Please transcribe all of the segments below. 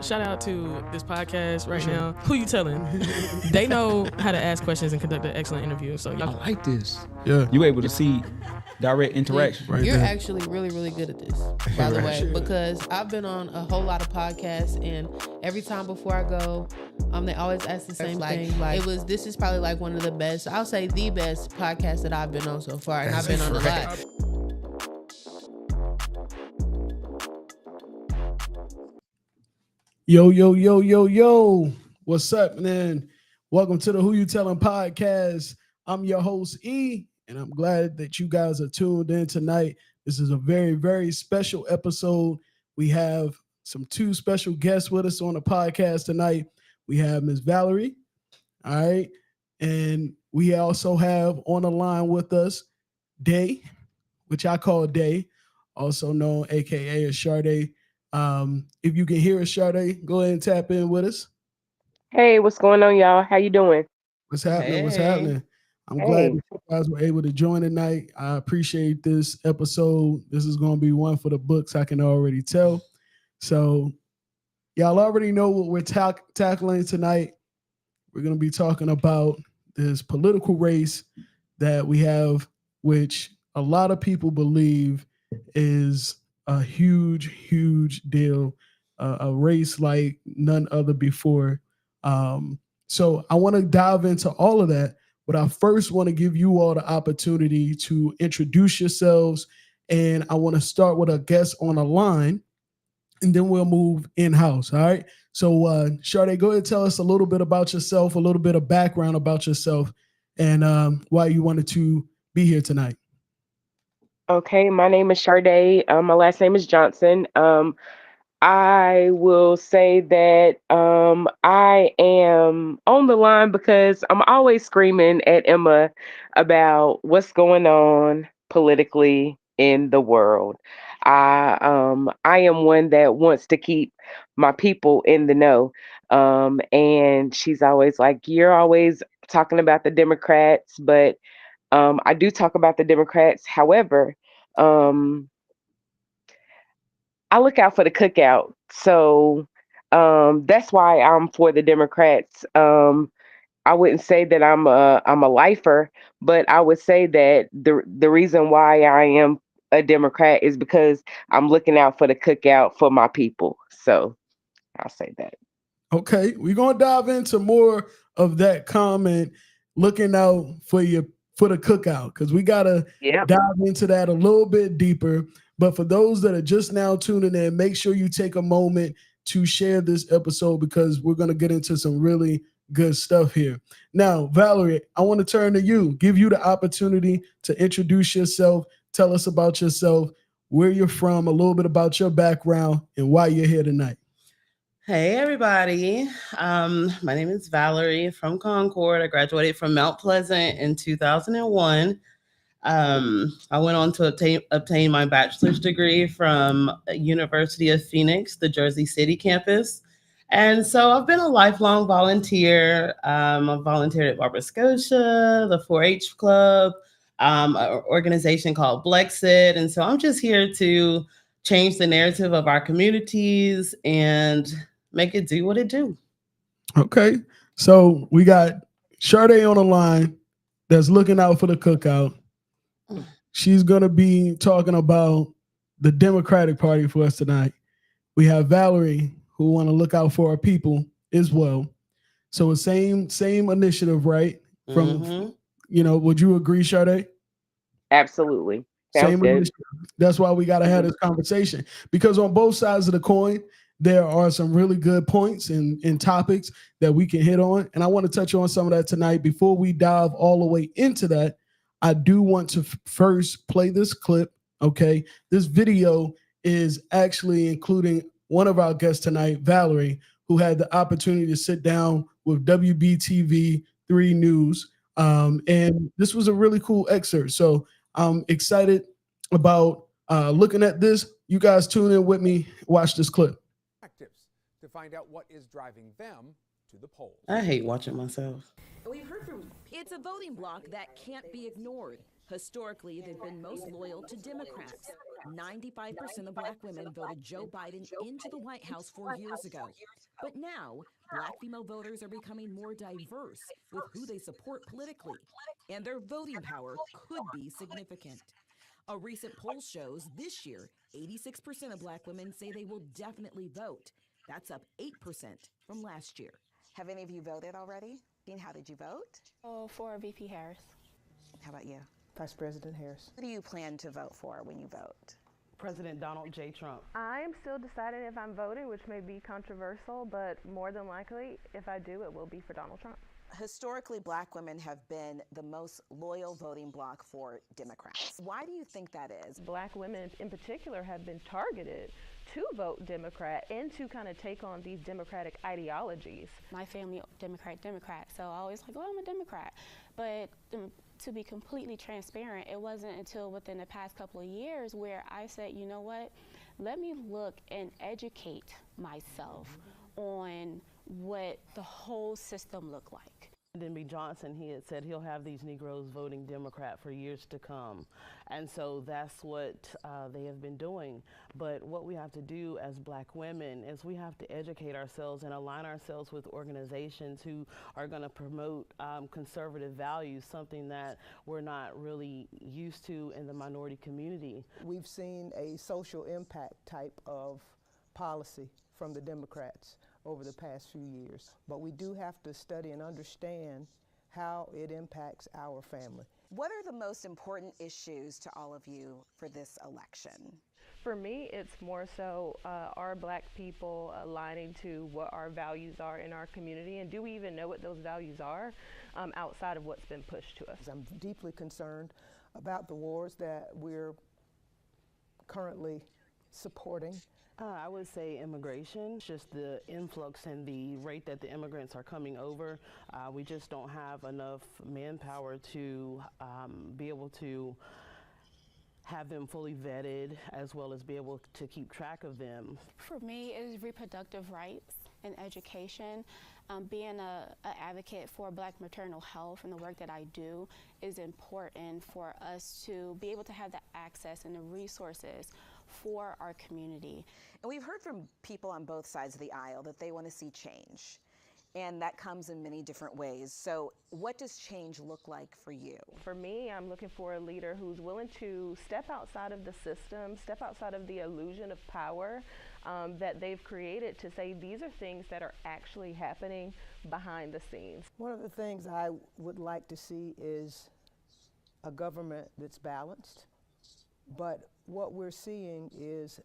shout out to this podcast right now. Who you telling? They know how to ask questions and conduct an excellent interview. So I y'all, like this. Yeah. You able to see direct interaction. Right You're there. actually really, really good at this, by the way, because I've been on a whole lot of podcasts, and every time before I go, they always ask the same thing. Like, this is probably like one of the best, I'll say the best podcast that I've been on so far, and I've been on a lot. Yo. What's up, man? Welcome to the Who You Telling podcast. I'm your host, E, and I'm glad that you guys are tuned in tonight. This is a very, very special episode. We have two special guests with us on the podcast tonight. We have Miss Valerie, all right, and we also have on the line with us Day, which I call Day, also known aka as Sade. If you can hear us, Sade, go ahead and tap in with us. Hey, what's going on, y'all? How you doing? What's happening? What's Hey. happening? I'm glad Hey. that you guys were able to join tonight. I appreciate this episode. This is going to be one for the books, I can already tell. So y'all already know what we're tackling tonight. We're going to be talking about this political race that we have, which a lot of people believe is a huge deal, a race like none other before. So I want to dive into all of that, but I first want to give you all the opportunity to introduce yourselves, and I want to start with a guest on the line, and then we'll move in-house, all right? So Sade, go ahead and tell us a little bit about yourself, a little bit of background about yourself, and why you wanted to be here tonight. Okay, my name is Sade. My last name is Johnson. I will say that I am on the line because I'm always screaming at Emma about what's going on politically in the world. I am one that wants to keep my people in the know. And she's always like, "You're always talking about the Democrats," but I do talk about the Democrats. However, um, I look out for the cookout. So that's why I'm for the Democrats. I wouldn't say that I'm a lifer, but I would say that the reason why I am a Democrat is because I'm looking out for the cookout for my people. So I'll say that. Okay, we're gonna dive into more of that comment, looking out for the cookout, because we gotta Yep. dive into that a little bit deeper. But for those that are just now tuning in, make sure you take a moment to share this episode because we're gonna get into some really good stuff here. Now, Valerie, I want to turn to you, give you the opportunity to introduce yourself, tell us about yourself, where you're from, a little bit about your background, and why you're here tonight. Hey everybody, my name is Valerie from Concord. I graduated from Mount Pleasant in 2001. I went on to obtain my bachelor's degree from University of Phoenix, the Jersey City campus. And so I've been a lifelong volunteer. I've volunteered at Barbara Scotia, the 4-H Club, an organization called Blexit. And so I'm just here to change the narrative of our communities and make it do what it do. Okay, so we got Sade on the line that's looking out for the cookout. She's going to be talking about the Democratic Party for us tonight. We have Valerie, who want to look out for our people as well. So the same initiative, right? From would you agree, Sade? Absolutely. Sounds Same good. initiative. That's why we got to have this conversation, because on both sides of the coin, there are some really good points and topics that we can hit on. And I want to touch on some of that tonight. Before we dive all the way into that, I do want to first play this clip, okay? This video is actually including one of our guests tonight, Valerie, who had the opportunity to sit down with WBTV 3 News. And this was a really cool excerpt. So I'm excited about looking at this. You guys tune in with me, watch this clip. To find out what is driving them to the polls. I hate watching myself. We've heard from. It's a voting bloc that can't be ignored. Historically, they've been most loyal to Democrats. 95% of Black women voted Joe Biden into the White House 4 years ago. But now, Black female voters are becoming more diverse with who they support politically, and their voting power could be significant. A recent poll shows this year, 86% of Black women say they will definitely vote. That's up 8% from last year. Have any of you voted already? And how did you vote? Oh, for VP Harris. How about you? Vice President Harris. Who do you plan to vote for when you vote? President Donald J. Trump. I'm still deciding if I'm voting, which may be controversial, but more than likely, if I do, it will be for Donald Trump. Historically, Black women have been the most loyal voting bloc for Democrats. Why do you think that is? Black women in particular have been targeted to vote Democrat and to kind of take on these Democratic ideologies. My family, Democrat, so I always like, oh, I'm a Democrat. But to be completely transparent, it wasn't until within the past couple of years where I said, you know what, let me look and educate myself on what the whole system looked like. Lyndon B. Johnson, he had said he'll have these Negroes voting Democrat for years to come. And so that's what they have been doing. But what we have to do as Black women is we have to educate ourselves and align ourselves with organizations who are going to promote conservative values, something that we're not really used to in the minority community. We've seen a social impact type of policy from the Democrats over the past few years. But we do have to study and understand how it impacts our family. What are the most important issues to all of you for this election? For me, it's more so are Black people aligning to what our values are in our community, and do we even know what those values are outside of what's been pushed to us? I'm deeply concerned about the wars that we're currently supporting. I would say immigration, just the influx and the rate that the immigrants are coming over. We just don't have enough manpower to be able to have them fully vetted, as well as be able to keep track of them. For me, it is reproductive rights and education. Being an advocate for Black maternal health and the work that I do is important for us to be able to have the access and the resources for our community. And we've heard from people on both sides of the aisle that they want to see change. And that comes in many different ways. So what does change look like for you? For me, I'm looking for a leader who's willing to step outside of the system, step outside of the illusion of power that they've created, to say these are things that are actually happening behind the scenes. One of the things I would like to see is a government that's balanced. But what we're seeing is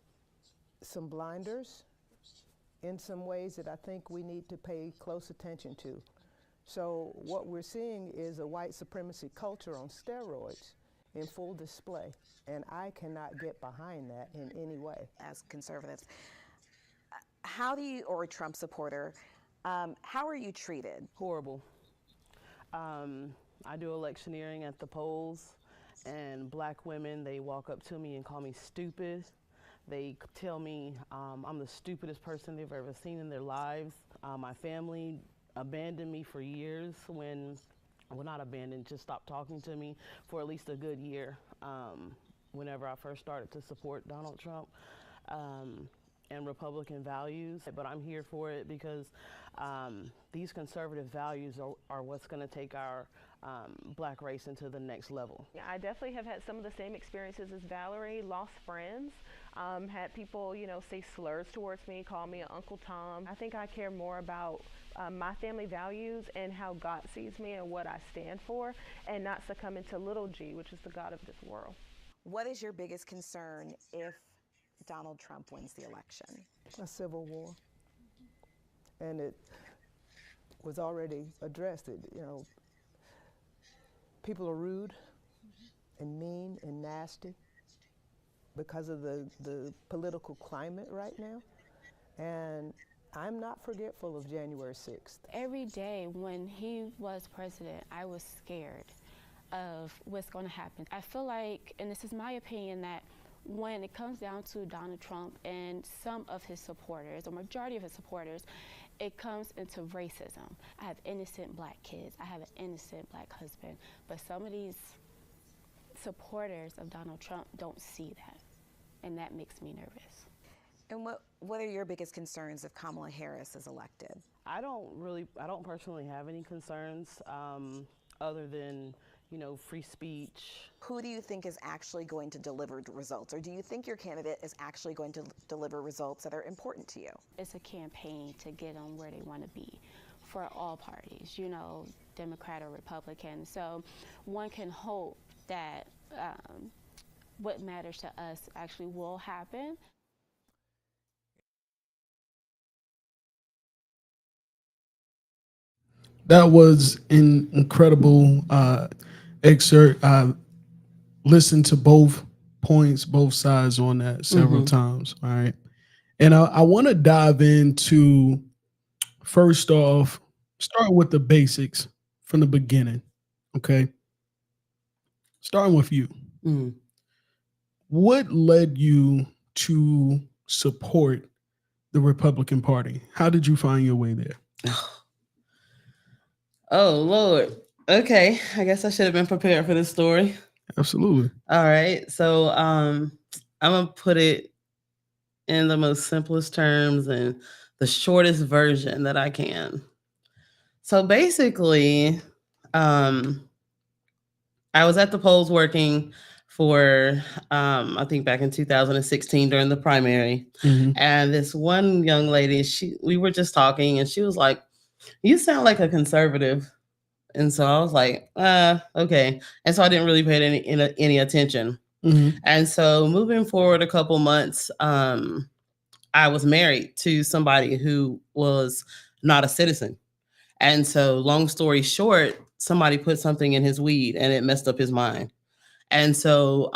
some blinders in some ways that I think we need to pay close attention to. So what we're seeing is a white supremacy culture on steroids in full display, and I cannot get behind that in any way. As conservatives, how do you, or a Trump supporter, how are you treated? Horrible. I do electioneering at the polls, and Black women, they walk up to me and call me stupid. They tell me I'm the stupidest person they've ever seen in their lives. My family abandoned me for years when, well, not abandoned, just stopped talking to me for at least a good year whenever I first started to support Donald Trump and Republican values. But I'm here for it because these conservative values are what's going to take our Black race into the next level. Yeah, I definitely have had some of the same experiences as Valerie, lost friends, had people, say slurs towards me, call me an Uncle Tom. I think I care more about my family values and how God sees me and what I stand for, and not succumbing to little g, which is the God of this world. What is your biggest concern if Donald Trump wins the election? A civil war. And it was already addressed that, people are rude and mean and nasty because of the political climate right now. And I'm not forgetful of January 6th. Every day when he was president, I was scared of what's going to happen. I feel like, and this is my opinion, that when it comes down to Donald Trump and some of his supporters, or majority of his supporters, it comes into racism. I have innocent Black kids. I have an innocent Black husband. But some of these supporters of Donald Trump don't see that. and that makes me nervous. And what are your biggest concerns if Kamala Harris is elected? I don't personally have any concerns other than, free speech. Who do you think is actually going to deliver results? Or do you think your candidate is actually going to deliver results that are important to you? It's a campaign to get them where they want to be for all parties, Democrat or Republican. So one can hope that what matters to us actually will happen. That was an incredible excerpt. I listened to both points, both sides on that several times. All right. And I want to dive into, first off, start with the basics from the beginning. Okay. Starting with you. What led you to support the Republican Party? How did you find your way there? Oh, Lord. Okay. I guess I should have been prepared for this story. Absolutely. All right. So I'm going to put it in the most simplest terms and the shortest version that I can. So basically, I was at the polls working for, I think back in 2016 during the primary. And this one young lady, we were just talking and she was like, "You sound like a conservative." And so I was like, okay. And so I didn't really pay any attention. And so moving forward a couple months, I was married to somebody who was not a citizen. And so long story short, somebody put something in his weed and it messed up his mind. And so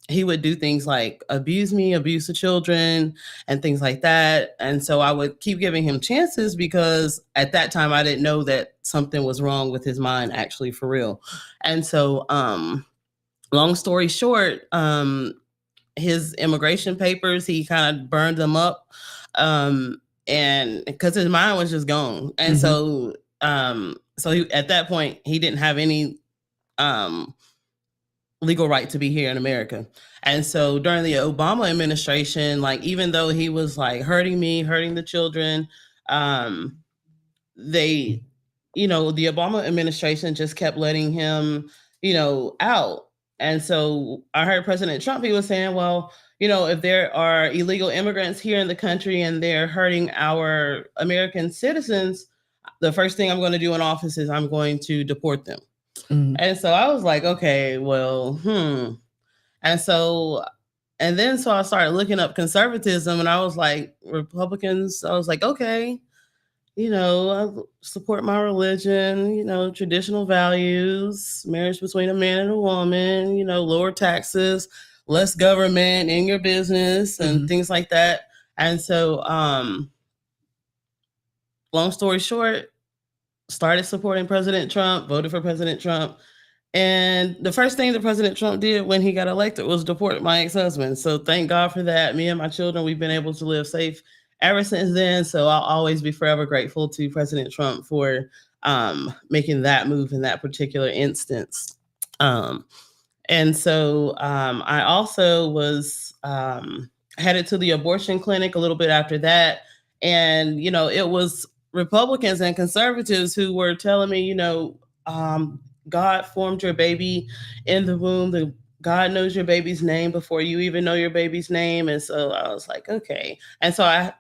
he would do things like abuse me, abuse the children, and things like that. And so I would keep giving him chances because at that time I didn't know that something was wrong with his mind, actually, for real. And so long story short, his immigration papers, he kind of burned them up, and because his mind was just gone. And so he, at that point, he didn't have any legal right to be here in America. And so during the Obama administration, like, even though he was like hurting me, hurting the children, the Obama administration just kept letting him, out. And so I heard President Trump, he was saying, well, if there are illegal immigrants here in the country and they're hurting our American citizens, the first thing I'm going to do in office is I'm going to deport them. And so I was like, okay, well, And so I started looking up conservatism and I was like, Republicans, I was like, okay, I support my religion, traditional values, marriage between a man and a woman, lower taxes, less government in your business and things like that. And so, long story short, started supporting President Trump, voted for President Trump. And the first thing that President Trump did when he got elected was deport my ex-husband. So thank God for that. Me and my children, we've been able to live safe ever since then. So I'll always be forever grateful to President Trump for making that move in that particular instance. And so I also was headed to the abortion clinic a little bit after that. And, it was Republicans and conservatives who were telling me, God formed your baby in the womb. God knows your baby's name before you even know your baby's name. And so I was like, okay. And so I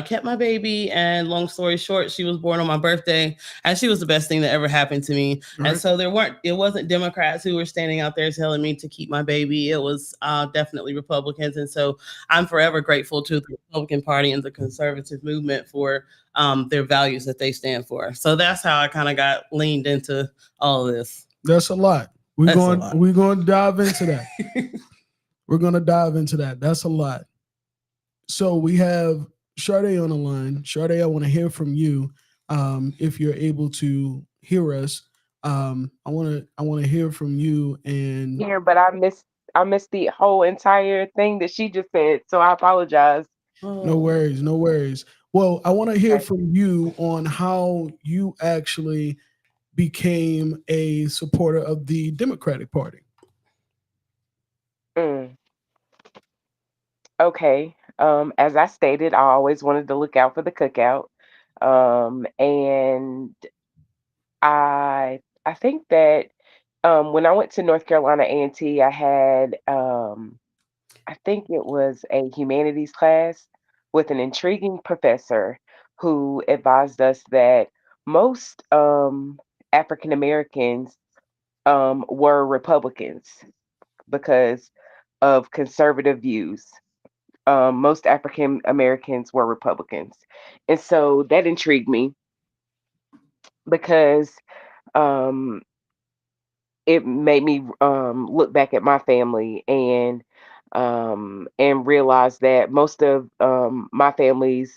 kept my baby, and long story short, she was born on my birthday, and she was the best thing that ever happened to me. And so it wasn't Democrats who were standing out there telling me to keep my baby. It was definitely Republicans. And so I'm forever grateful to the Republican Party and the conservative movement for their values that they stand for. So that's how I kind of got leaned into all of this. That's a lot. We're going to dive into that. We're going to dive into that. That's a lot. So we have Sade on the line. Sade, I want to hear from you. If you're able to hear us, I want to hear from you. And here, but I missed the whole entire thing that she just said, so I apologize. No worries. Well, I want to hear from you on how you actually became a supporter of the Democratic Party. Okay. As I stated, I always wanted to look out for the cookout. And I think that when I went to North Carolina A&T, I had I think it was a humanities class with an intriguing professor who advised us that most African Americans were Republicans because of conservative views. Most African Americans were Republicans. And so that intrigued me because um, it made me look back at my family and realize that most of my family's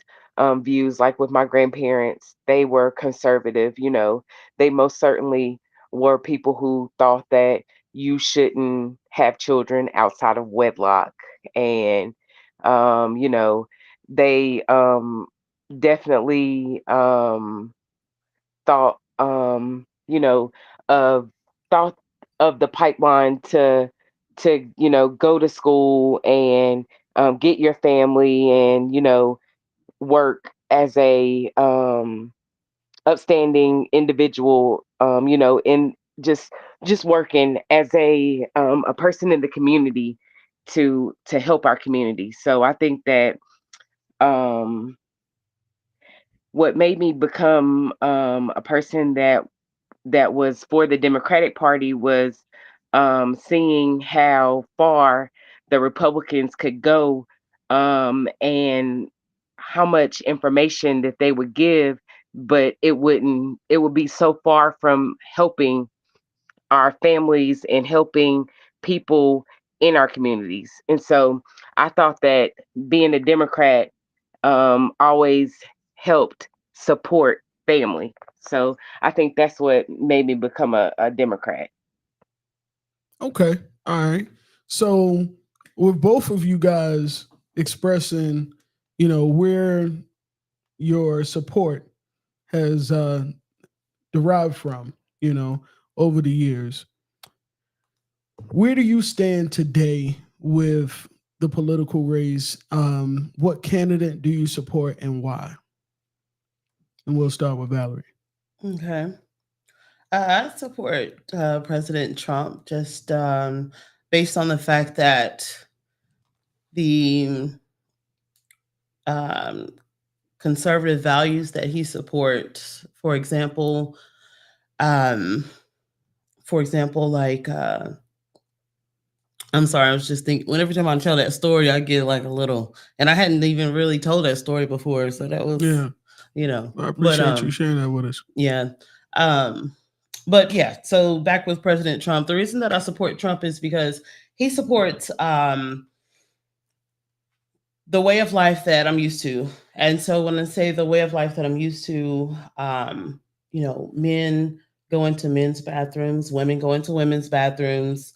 views, like with my grandparents, they were conservative. You know, they most certainly were people who thought that you shouldn't have children outside of wedlock, and you know, they definitely thought you know of thought of the pipeline to go to school and get your family and work as a upstanding individual, in just working as a person in the community to help our community. So I think that um what made me become a person that was for the Democratic Party was seeing how far the Republicans could go, and how much information that they would give, but it would be so far from helping our families and helping people in our communities. And so I thought that being a Democrat always helped support family. So I think that's what made me become a Democrat. Okay. All right. So with both of you guys expressing, where your support has derived from, over the years, where do you stand today with the political race? What candidate do you support and why? And we'll start with Valerie. Okay. I support President Trump just based on the fact that the conservative values that he supports, for example, like I'm sorry, I was just thinking, whenever time I tell that story, I get like a little, and I hadn't even really told that story before. So that was, I appreciate you sharing that with us. Yeah. But yeah, so back with President Trump, the reason that I support Trump is because he supports the way of life that I'm used to. And so when I say the way of life that I'm used to, men go into men's bathrooms, women go into women's bathrooms,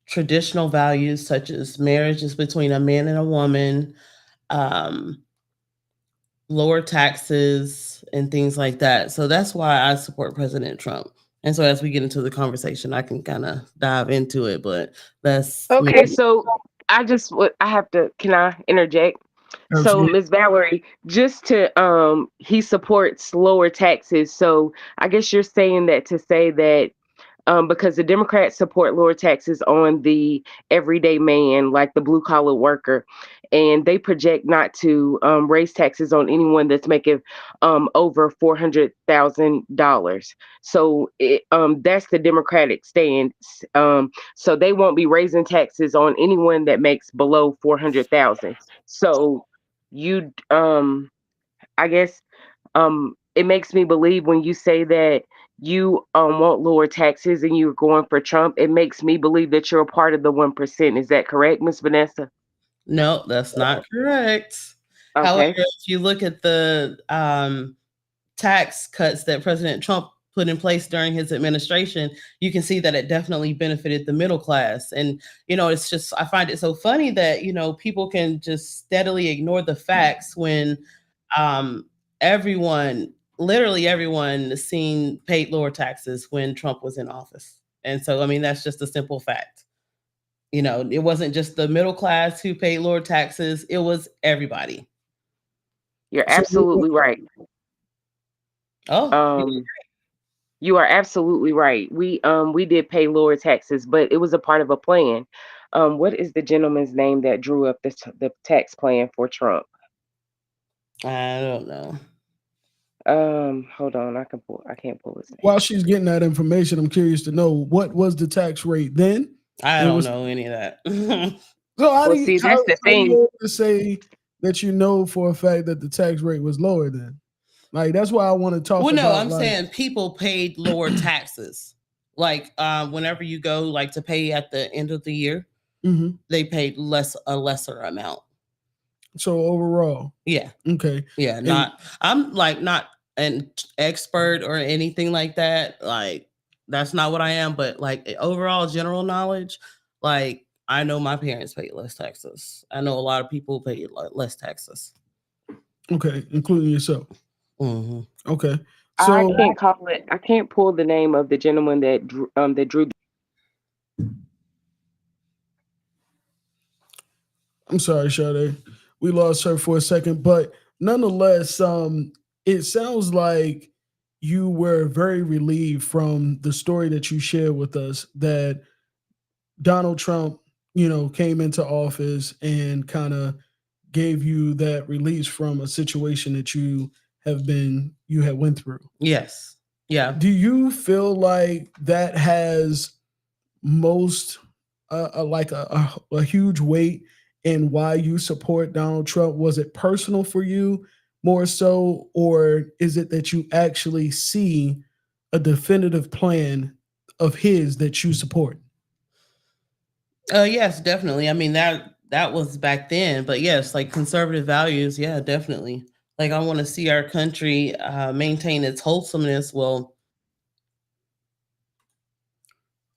traditional values such as marriage is between a man and a woman, lower taxes and things like that. So that's why I support President Trump. And so as we get into the conversation, I can kind of dive into it, but that's okay. So I have to, can I interject? So Ms. Valerie, just to he supports lower taxes. So I guess you're saying that to say that because the Democrats support lower taxes on the everyday man, like the blue collar worker, and they project not to raise taxes on anyone that's making over $400,000. So that's the Democratic stand. So they won't be raising taxes on anyone that makes below 400,000. So you, I guess, it makes me believe when you say that you want lower taxes and you're going for Trump, it makes me believe that you're a part of the 1%. Is that correct, Miss Vanessa? No, that's not correct. Okay. However, if you look at the tax cuts that President Trump put in place during his administration, you can see that it definitely benefited the middle class. And, it's just, I find it so funny that, people can just steadily ignore the facts when literally everyone paid lower taxes when Trump was in office. And so, I mean, that's just a simple fact. You know, it wasn't just the middle class who paid lower taxes. It was everybody. You're absolutely right. Oh, you are absolutely right. We did pay lower taxes, but it was a part of a plan. What is the gentleman's name that drew up the tax plan for Trump? I don't know. Hold on, I can't pull his name. While she's getting that information, I'm curious to know, what was the tax rate then? I don't know any of that. So how Well, do you, see, how, that's the how you thing. able to say that you know for a fact that the tax rate was lower then? Like, that's why I want to talk Well, no, about. I'm saying people paid lower taxes. Like whenever you go like to pay at the end of the year, they paid a lesser amount. So overall, yeah, okay, yeah. I'm like not an expert or anything like that. Like that's not what I am. But like overall general knowledge, like I know my parents paid less taxes. I know a lot of people paid less taxes. Okay, including yourself. Okay, So I can't call it. I can't pull the name of the gentleman that drew. I'm sorry, Sade. We lost her for a second, but nonetheless, it sounds like you were very relieved from the story that you shared with us that Donald Trump, came into office and kind of gave you that release from a situation that you had went through. Yes. Yeah. Do you feel like that has most a huge weight in why you support Donald Trump? Was it personal for you more so, or is it that you actually see a definitive plan of his that you support? Yes, definitely. I mean, that was back then, but yes, like conservative values. Yeah, definitely. Like I want to see our country maintain its wholesomeness. Well,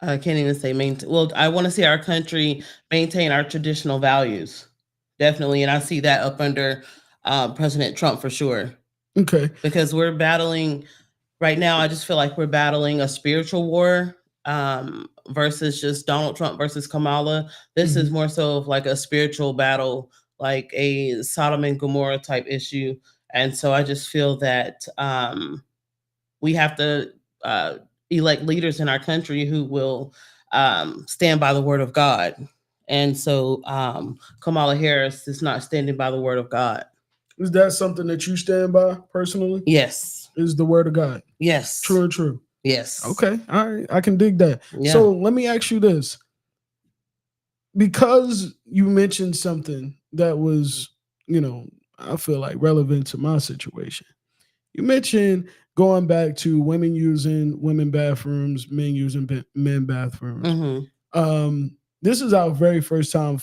I can't even say maintain. Well, I want to see our country maintain our traditional values. Definitely. And I see that up under President Trump for sure. Okay. Because we're battling right now. I just feel like we're battling a spiritual war versus just Donald Trump versus Kamala. This is more so of like a spiritual battle, like a Sodom and Gomorrah type issue. And so I just feel that we have to elect leaders in our country who will stand by the word of God. And so Kamala Harris is not standing by the word of God. Is that something that you stand by personally? Yes. Is the word of God? Yes. True and true. Yes. Okay. All right. I can dig that. Yeah. So let me ask you this. Because you mentioned something that was, I feel like relevant to my situation. You mentioned going back to women using women bathrooms, men using men bathrooms. This is our very first time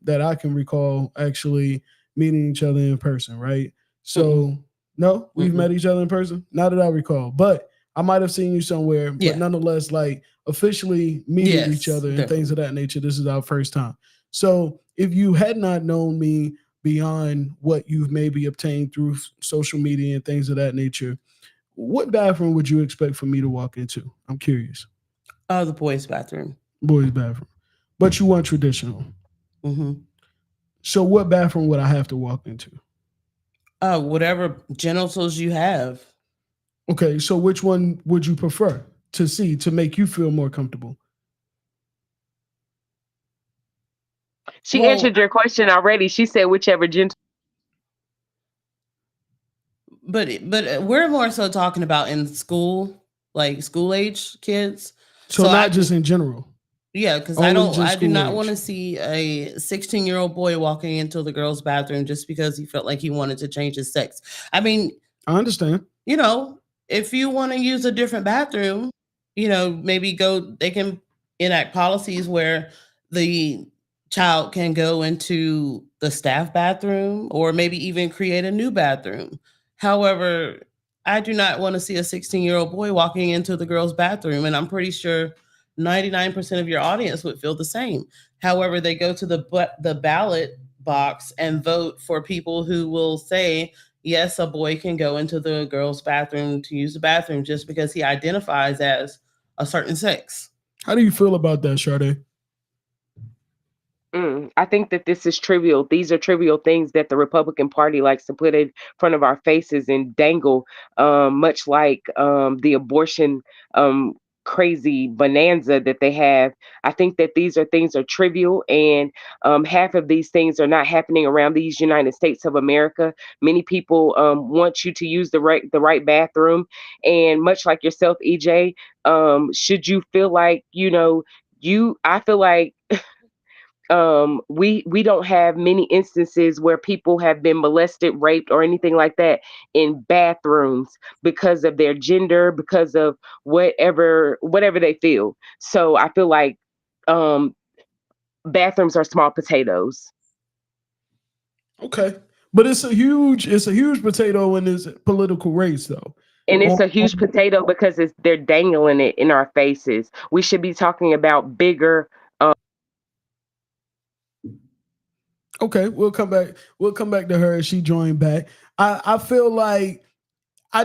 that I can recall actually meeting each other in person, right? So no, we've met each other in person. Not that I recall, but I might have seen you somewhere. But nonetheless, like officially meeting each other and things of that nature, this is our first time. So if you had not known me beyond what you've maybe obtained through social media and things of that nature, what bathroom would you expect for me to walk into? I'm curious. The boys' bathroom. Boys' bathroom. But you want traditional. So what bathroom would I have to walk into? Whatever genitals you have. Okay, so which one would you prefer to see to make you feel more comfortable? She answered your question already. She said whichever gender. But we're more so talking about in school, like school age kids. So not just in general. Yeah, because I do not want to see a 16-year-old boy walking into the girls' bathroom just because he felt like he wanted to change his sex. I mean, I understand. If you want to use a different bathroom, maybe they can enact policies where the child can go into the staff bathroom or maybe even create a new bathroom. However, I do not want to see a 16-year-old boy walking into the girls' bathroom, and I'm pretty sure 99% of your audience would feel the same. However, they go to the ballot box and vote for people who will say, yes, a boy can go into the girls' bathroom to use the bathroom just because he identifies as a certain sex. How do you feel about that, Sade? I think that this is trivial. These are trivial things that the Republican Party likes to put in front of our faces and dangle, much like the abortion crazy bonanza that they have. I think that these are things are trivial, and half of these things are not happening around these United States of America. Many people want you to use the right bathroom, and much like yourself, EJ, should you feel like I feel like we don't have many instances where people have been molested, raped, or anything like that in bathrooms because of their gender, because of whatever they feel. So I feel like um bathrooms are small potatoes. Okay. But it's a huge potato in this political race though. And it's On- a huge potato because they're dangling it in our faces. We should be talking about bigger. Okay, we'll come back. We'll come back to her as she joined back. I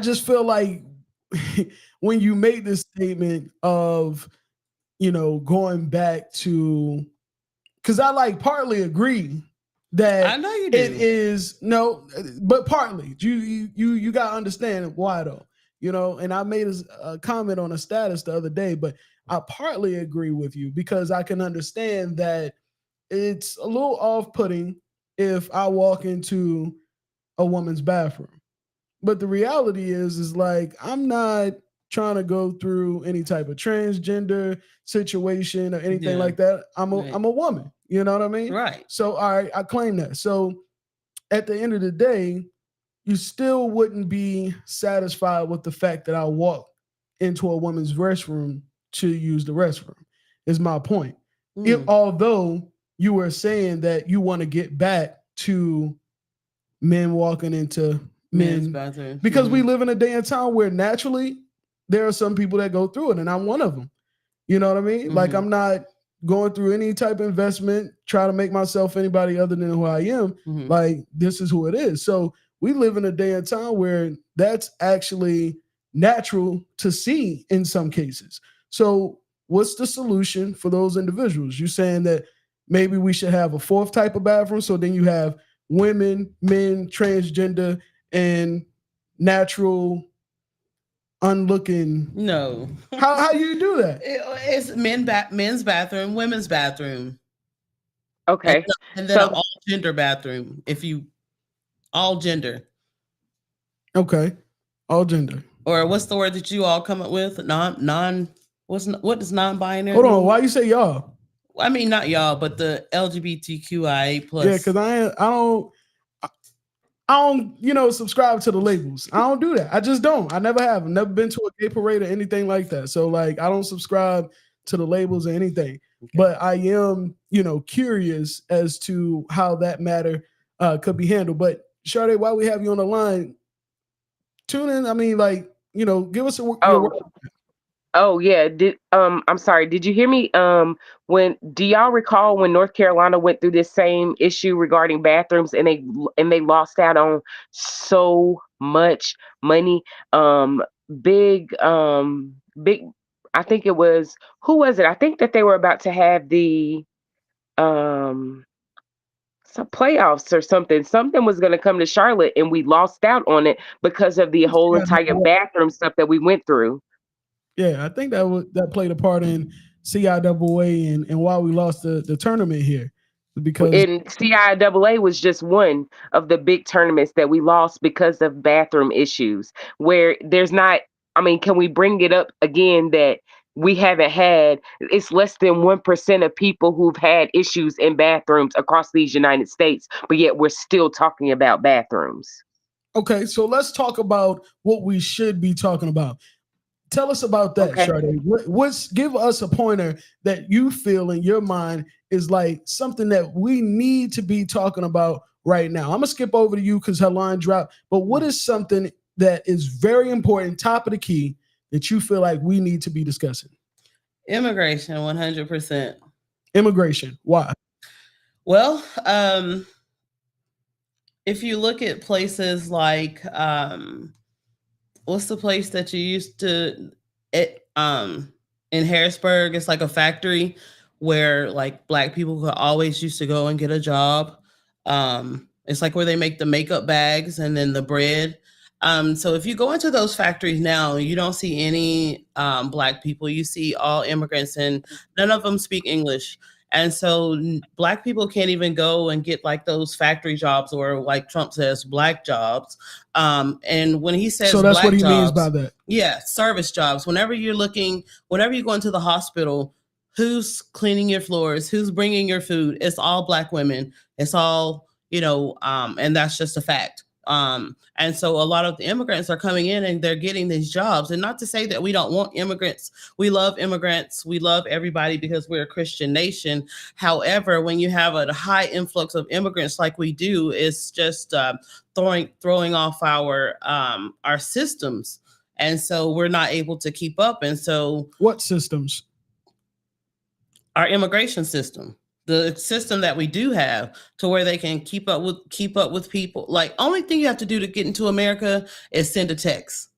just feel like when you made this statement of, going back to, because I like partly agree that I know you do. it is no, but partly you gotta understand why though. And I made a comment on a status the other day, but I partly agree with you because I can understand that it's a little off-putting if I walk into a woman's bathroom. But the reality is like I'm not trying to go through any type of transgender situation or anything Yeah. like that. I'm Right. a woman. You know what I mean? Right. So all right, I claim that. So at the end of the day, you still wouldn't be satisfied with the fact that I walk into a woman's restroom to use the restroom, is my point. If although you were saying that you want to get back to men walking into Men's men bathroom. because we live in a day and time where naturally there are some people that go through it, and I'm one of them. You know what I mean? Like I'm not going through any type of investment, try to make myself anybody other than who I am. Like this is who it is. So we live in a day and time where that's actually natural to see in some cases. So what's the solution for those individuals? You saying that maybe we should have a fourth type of bathroom, so then you have women, men, transgender, and natural unlooking. No. How you do that? It's men's bathroom, women's bathroom. Okay. And then an all gender bathroom. All gender. Okay. All gender. Or what's the word that you all come up with? What does non-binary? Hold on, mean? why you say y'all? I mean, not y'all, but the LGBTQIA plus. Yeah, because I don't, subscribe to the labels. I don't do that. I just don't. I never have. I've never been to a gay parade or anything like that. So like, I don't subscribe to the labels or anything. Okay. But I am, curious as to how that matter could be handled. But Sade, while we have you on the line, tune in. I mean, like, give us your word. Oh yeah. I'm sorry. Did you hear me? Do y'all recall when North Carolina went through this same issue regarding bathrooms and they lost out on so much money? Big. I think it was, who was it? I think that they were about to have the some playoffs or something. Something was going to come to Charlotte, and we lost out on it because of the whole entire bathroom stuff that we went through. Yeah, I think that played a part in CIAA and why we lost the tournament here. Because CIAA was just one of the big tournaments that we lost because of bathroom issues, where there's not, can we bring it up again that we haven't had, it's less than 1% of people who've had issues in bathrooms across these United States, but yet we're still talking about bathrooms. Okay, so let's talk about what we should be talking about. Tell us about that, okay. Sade. Give us a pointer that you feel in your mind is like something that we need to be talking about right now. I'm gonna skip over to you because her line dropped. But what is something that is very important, top of the key, that you feel like we need to be discussing? Immigration, 100%. Immigration. Why? Well, if you look at places like what's the place that you used to in Harrisburg? It's like a factory where like Black people could always used to go and get a job. It's like where they make the makeup bags and then the bread. So if you go into those factories now, you don't see any Black people. You see all immigrants, and none of them speak English. And so Black people can't even go and get like those factory jobs, or like Trump says, Black jobs. And when he says, so that's Black what he jobs, means by that. Yeah, service jobs. Whenever you go into the hospital, who's cleaning your floors? Who's bringing your food? It's all Black women. It's all, and that's just a fact. And so a lot of the immigrants are coming in and they're getting these jobs. And not to say that we don't want immigrants. We love immigrants. We love everybody because we're a Christian nation. However, when you have a high influx of immigrants like we do, it's just throwing off our systems. And so we're not able to keep up. And so what systems? Our immigration system. The system that we do have, to where they can keep up with people. Like, only thing you have to do to get into America is send a text.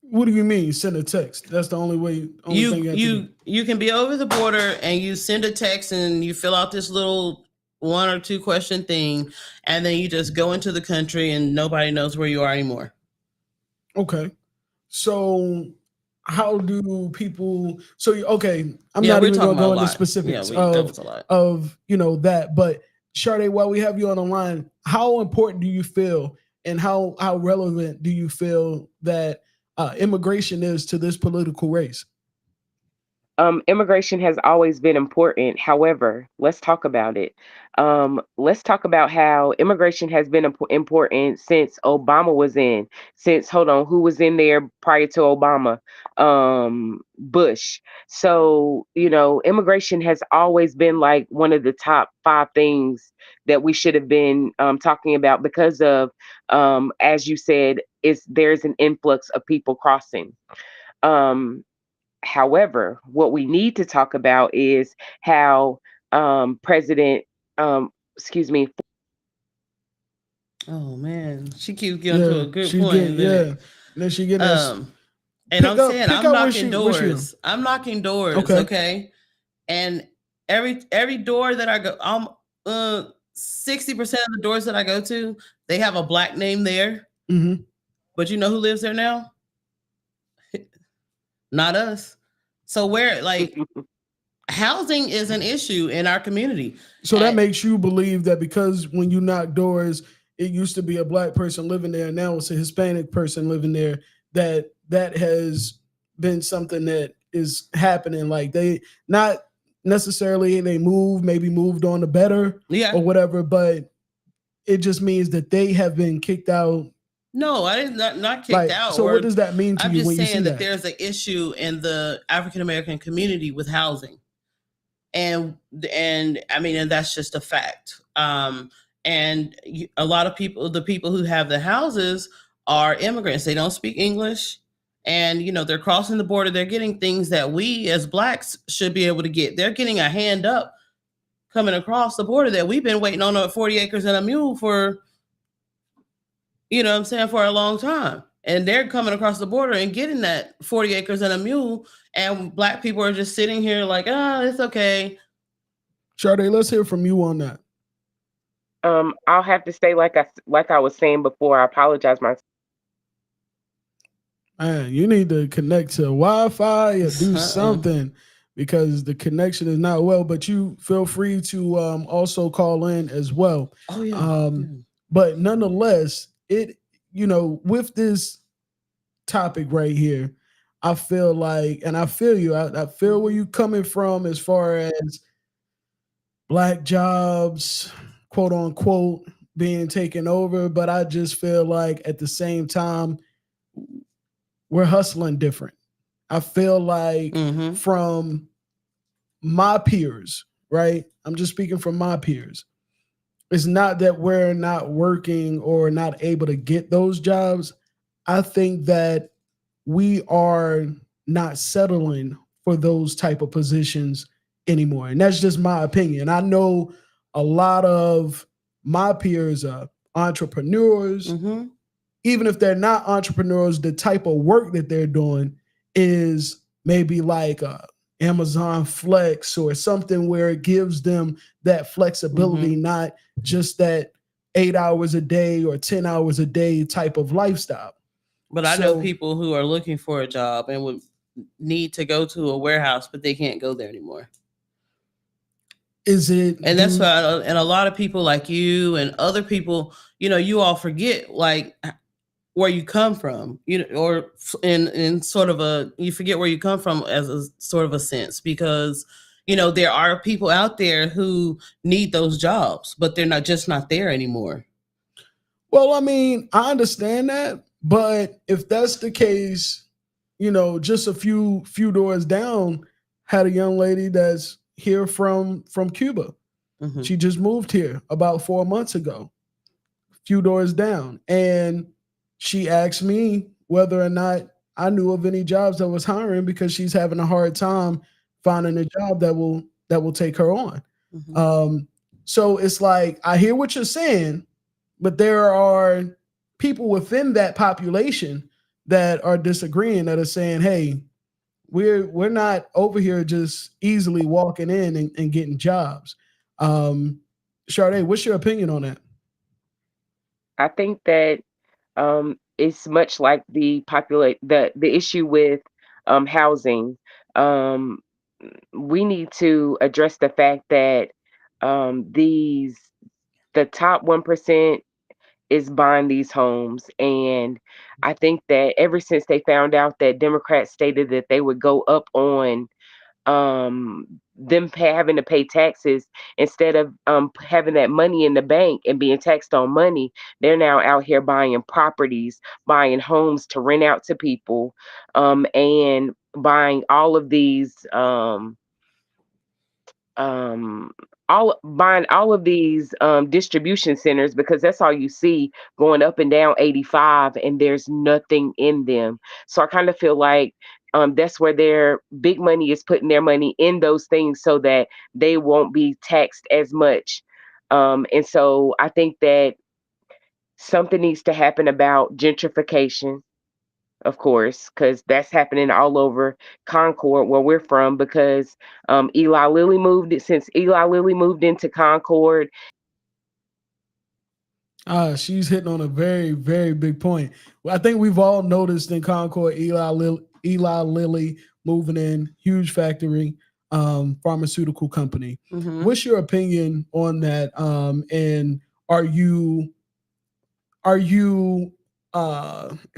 What do you mean send a text? That's the only way. You can be over the border and you send a text and you fill out this little 1 or 2 question thing, and then you just go into the country and nobody knows where you are anymore. Okay, so. How do people? So okay, I'm not even going to go into specifics of that. But Sade, while we have you on the line, how important do you feel, and how relevant do you feel that immigration is to this political race? Immigration has always been important. However, let's talk about it. Let's talk about how immigration has been important since Obama was in. Who was in there prior to Obama? Bush. So, immigration has always been like one of the top 5 things that we should have been talking about because of, as you said, there's an influx of people crossing. However, what we need to talk about is how President, excuse me. Oh man, she keeps getting to a good point. Then she get us. And I'm saying I'm knocking doors. I'm knocking doors. Okay. And every door that I go, 60% of the doors that I go to, they have a Black name there. Mm-hmm. But you know who lives there now? Not us. So where, like, housing is an issue in our community. So that makes you believe that because when you knock doors, it used to be a Black person living there, and now it's a Hispanic person living there, that has been something that is happening. Like, they not necessarily maybe moved on to better or whatever, but it just means that they have been kicked out. No, I did not kicked out. So what does that mean to you when you see that? I'm just saying that there's an issue in the African American community with housing, and I mean, and that's just a fact. And a lot of people, the people who have the houses, are immigrants. They don't speak English, and they're crossing the border. They're getting things that we as Blacks should be able to get. They're getting a hand up coming across the border that we've been waiting on 40 acres and a mule for. For a long time. And they're coming across the border and getting that 40 acres and a mule. And Black people are just sitting here like, it's okay. Sade, let's hear from you on that. I'll have to say, like I was saying before, I apologize myself. Man, you need to connect to Wi-Fi or do something, because the connection is not well, but you feel free to also call in as well. Oh, yeah. But nonetheless, with this topic right here, I feel like, and I feel you, I feel where you're coming from as far as Black jobs, quote unquote, being taken over. But I just feel like at the same time, we're hustling different. I feel like from my peers, right? I'm just speaking from my peers. It's not that we're not working or not able to get those jobs. I think that we are not settling for those type of positions anymore. And that's just my opinion. I know a lot of my peers are entrepreneurs. Even if they're not entrepreneurs, the type of work that they're doing is maybe like Amazon Flex or something where it gives them that flexibility, not just that 8 hours a day or 10 hours a day type of lifestyle. But I know people who are looking for a job and would need to go to a warehouse, but they can't go there anymore. Is it? And that's why, and a lot of people like you and other people, you know, you all forget like where you come from, you know, or in sort of you forget where you come from as a sort of a sense, because, you know, there are people out there who need those jobs, but they're not there anymore. Well, I mean, I understand that, but if that's the case, you know, just a few doors down, had a young lady that's here from Cuba. She just moved here about 4 months ago, few doors down, and she asked me whether or not I knew of any jobs that was hiring because she's having a hard time finding a job that will take her on. So it's like, I hear what you're saying, but there are people within that population that are disagreeing, that are saying, hey, we're not over here just easily walking in and getting jobs. Sade, what's your opinion on that? I think that it's much like the issue with housing. We need to address the fact that the top 1% is buying these homes, and I think that ever since they found out that Democrats stated that they would go up on them having to pay taxes instead of having that money in the bank and being taxed on money, they're now out here buying properties, buying homes to rent out to people, and buying all of these distribution centers, because that's all you see going up and down 85, and there's nothing in them. So I kind of feel like that's where their big money is putting their money, in those things, so that they won't be taxed as much. And so I think that something needs to happen about gentrification, of course, because that's happening all over Concord, where we're from, because Eli Lilly moved into Concord. She's hitting on a very, very big point. Well, I think we've all noticed in Concord, Eli Lilly moving in, huge factory, pharmaceutical company. What's your opinion on that? And are you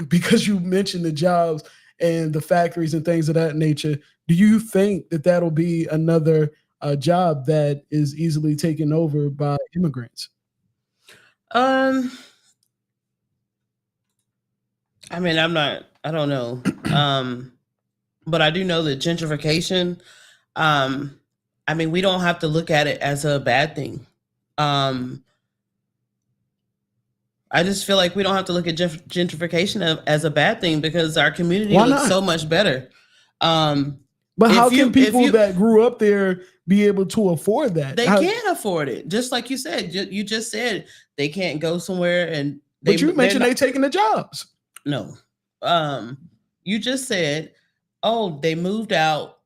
because you mentioned the jobs and the factories and things of that nature, do you think that that'll be another job that is easily taken over by immigrants? I mean, I don't know. But I do know that gentrification, I mean, we don't have to look at it as a bad thing. I just feel like we don't have to look at gentrification as a bad thing, because our community looks so much better. But how can people that grew up there be able to afford that? They can't afford it. Just like you said, you just said they can't go somewhere and but you mentioned they taking the jobs. No. You just said, oh, they moved out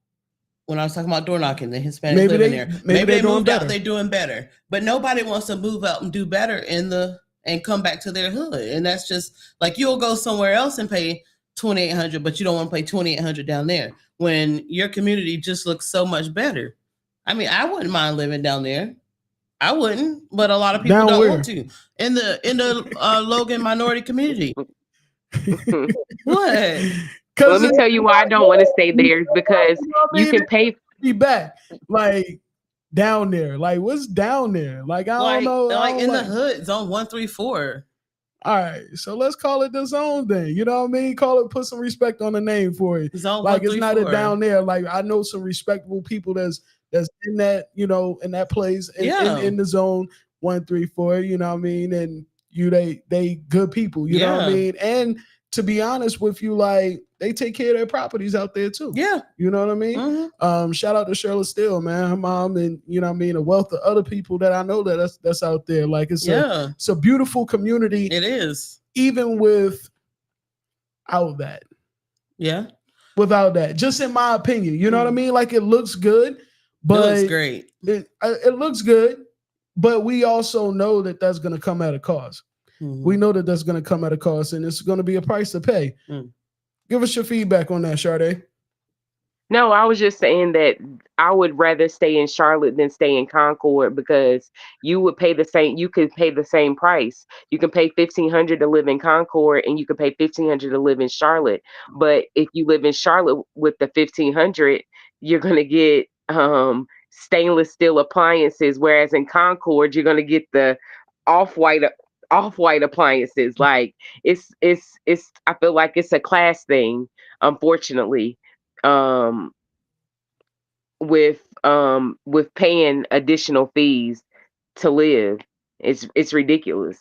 when I was talking about door knocking, the Hispanics living there. Maybe they moved out, they're doing better. But nobody wants to move out and do better and come back to their hood. And that's just like, you'll go somewhere else and pay $2,800, but you don't want to pay $2,800 down there when your community just looks so much better. I mean, I wouldn't mind living down there. I wouldn't, but a lot of people don't want to. In the Logan minority community. What? Let me tell you why I don't want to stay there, because you can pay be back like down there. Like, what's down there? Like, I don't know. Like in the hood, zone 134. All right, so let's call it the zone then. You know what I mean? Put some respect on the name for it. Zone like, it's not a down there. Like, I know some respectable people that's in that, you know, in that place in the zone 134. You know what I mean? And they good people. You know what I mean? And to be honest with you, like, they take care of their properties out there too. Yeah. You know what I mean? Shout out to Shirley Steele, man, her mom, and you know what I mean, a wealth of other people that I know that's out there. Like, it's a beautiful community. It is. Even without that. Yeah. without that. Just in my opinion, you know what I mean? Like it looks good, but it looks great. It looks good, but we also know that that's going to come at a cost. We know that that's going to come at a cost, and it's going to be a price to pay. Give us your feedback on that, Sade. No, I was just saying that I would rather stay in Charlotte than stay in Concord because you would pay the same. You could pay the same price. You can pay $1,500 to live in Concord, and you can pay $1,500 to live in Charlotte. But if you live in Charlotte with the $1,500, you're gonna get stainless steel appliances, whereas in Concord you're gonna get the off-white appliances. Like it's. I feel like it's a class thing, unfortunately. With paying additional fees to live. It's ridiculous.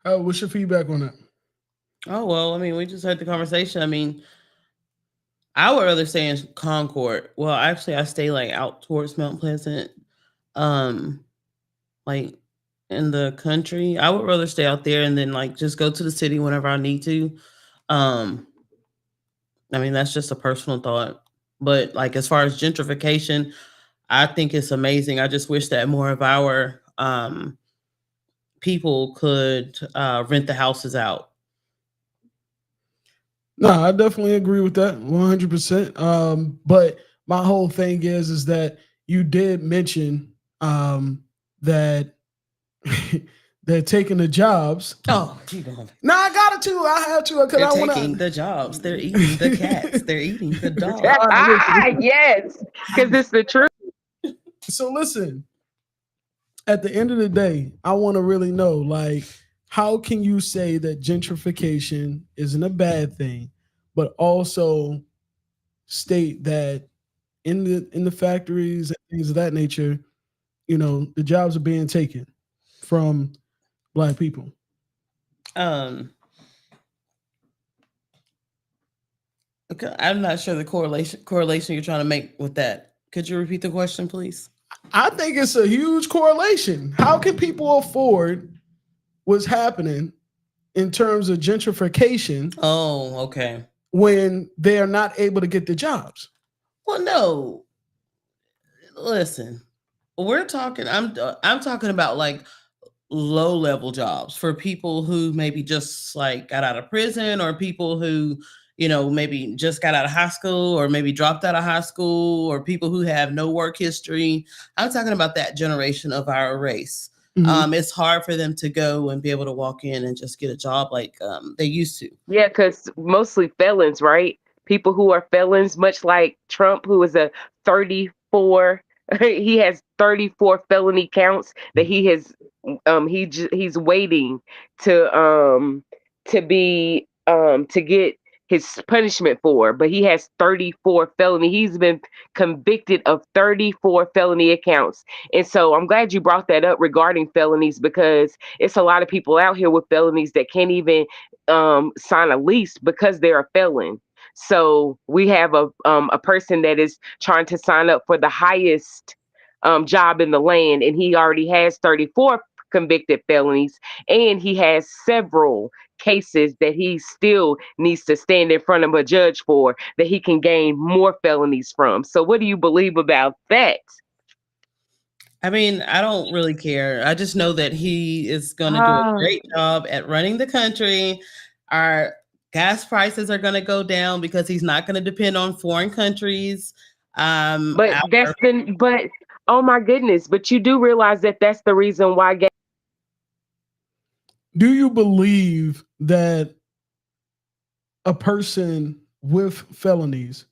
What's your feedback on that? Oh, well, I mean, we just had the conversation. I mean, I would rather stay in Concord. Well, actually, I stay like out towards Mount Pleasant, like in the country. I would rather stay out there and then like just go to the city whenever I need to. I mean, that's just a personal thought. But like as far as gentrification, I think it's amazing. I just wish that more of our people could rent the houses out. No, I definitely agree with that 100%. But my whole thing is that you did mention that they're taking the jobs. Oh, you don't. No, I got to. I have to because They're I want taking the jobs. They're eating the cats. They're eating the dogs. Yes, because it's the truth. So listen, at the end of the day, I want to really know, like, how can you say that gentrification isn't a bad thing, but also state that in the factories and things of that nature, you know, the jobs are being taken from Black people? Okay, I'm not sure the correlation you're trying to make with that. Could you repeat the question, please? I think it's a huge correlation. How can people afford what's happening in terms of gentrification? Oh, okay. When they are not able to get the jobs? Well, no. Listen, we're talking. I'm talking about like low level jobs for people who maybe just like got out of prison, or people who, you know, maybe just got out of high school, or maybe dropped out of high school, or people who have no work history. I'm talking about that generation of our race. It's hard for them to go and be able to walk in and just get a job like they used to. Yeah, because mostly felons, right? People who are felons, much like Trump, who is a 34. He has 34 felony counts that he has. He's waiting to get his punishment for, but he has 34 felony. He's been convicted of 34 felony accounts. And so I'm glad you brought that up regarding felonies, because it's a lot of people out here with felonies that can't even sign a lease because they're a felon. So we have a person that is trying to sign up for the highest job in the land, and he already has 34 convicted felonies, and he has several cases that he still needs to stand in front of a judge for, that he can gain more felonies from. So what do you believe about that? I mean, I don't really care. I just know that he is going to do a great job at running the country. Our gas prices are going to go down because he's not going to depend on foreign countries. But oh my goodness, but you do realize that that's the reason why do you believe that a person with felonies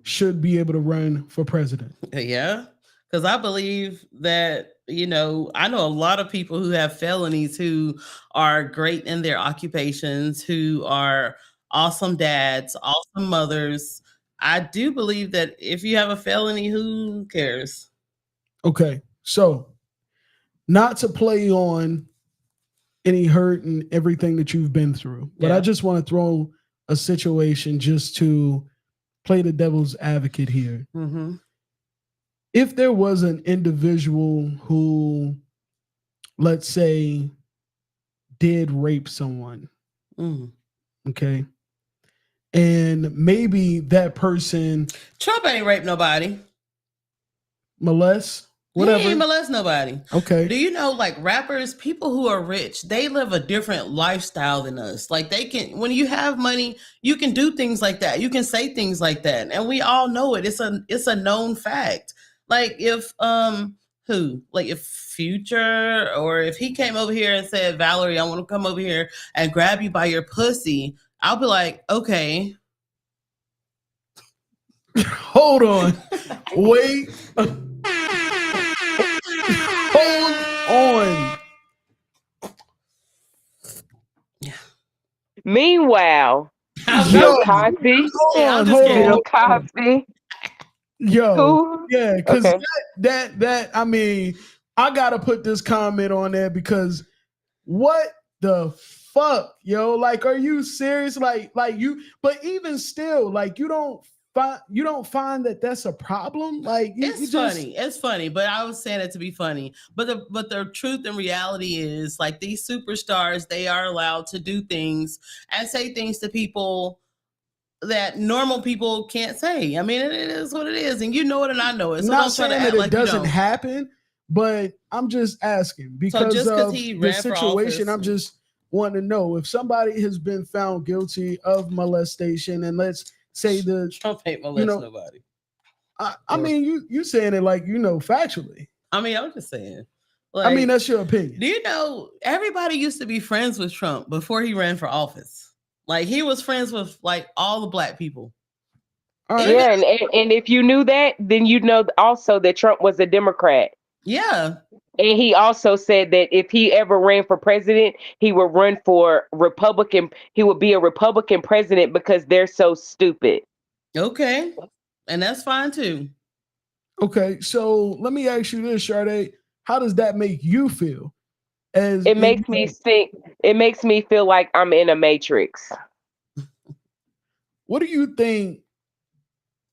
should be able to run for president? Yeah, because I believe that, you know, I know a lot of people who have felonies who are great in their occupations, who are awesome dads, awesome mothers. I do believe that if you have a felony, who cares? Okay, so not to play on any hurt and everything that you've been through, but I just want to throw a situation just to play the devil's advocate here. If there was an individual who, let's say, did rape someone, okay, and maybe that person Trump ain't raped nobody. molest, whatever. He ain't molest nobody. Okay. Do you know, like, rappers, people who are rich, they live a different lifestyle than us. Like, they can, when you have money, you can do things like that. You can say things like that, and we all know it. It's a known fact. Like, if if Future, or if he came over here and said, Valerie, I want to come over here and grab you by your pussy, I'll be like, okay. Hold on. Wait. Hold on. Meanwhile, Yo, Bill Cosby. hold Bill on. Cosby. Yo, Who? yeah, because Okay. that I mean, I gotta put this comment on there because what the fuck, yo? Like, are you serious? Like you, but even still, like you don't find that that's a problem. Like It's funny. It's funny, but I was saying it to be funny. But the truth and reality is, like, these superstars, they are allowed to do things and say things to people that normal people can't say. I mean, it is what it is, and you know it, and I know it. So not don't try to saying act that it like you doesn't don't. happen, but I'm just asking because just 'cause of he the ran for situation. office- I'm just wanting to know if somebody has been found guilty of molestation, and let's say the Trump ain't molest nobody. I mean, you saying it like factually. I mean, I'm just saying. I mean, that's your opinion. Do you know everybody used to be friends with Trump before he ran for office? Like, he was friends with, like, all the black people. Yeah, and if you knew that, then you know also that Trump was a Democrat. Yeah. And he also said that if he ever ran for president, he would run for Republican. He would be a Republican president because they're so stupid. Okay. And that's fine too. Okay, so let me ask you this, Sade. How does that make you feel? It makes me think. It makes me feel like I'm in a matrix. What do you think?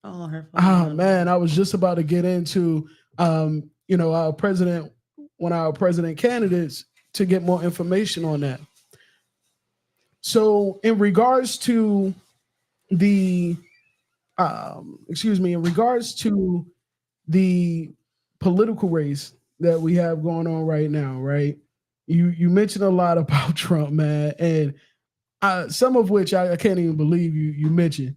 Oh, man, I was just about to get into our president, one of our president candidates, to get more information on that. So in regards to the in regards to the political race that we have going on right now, right? You mentioned a lot about Trump, man, and some of which I can't even believe you mentioned,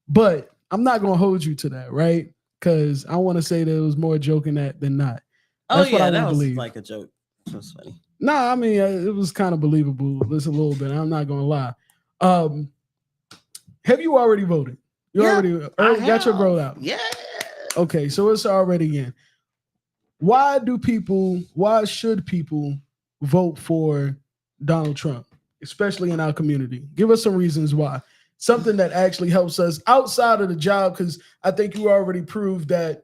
but I'm not going to hold you to that, right? Because I want to say that it was more joking than not. That's what I that was believe. like a joke. That was funny. Nah, I mean, it was kind of believable, just a little bit. I'm not going to lie. Have you already voted? You already got your vote out? Yeah. Okay, so it's already in. Why should people vote for Donald Trump, especially in our community? Give us some reasons why. Something that actually helps us outside of the job, because I think you already proved that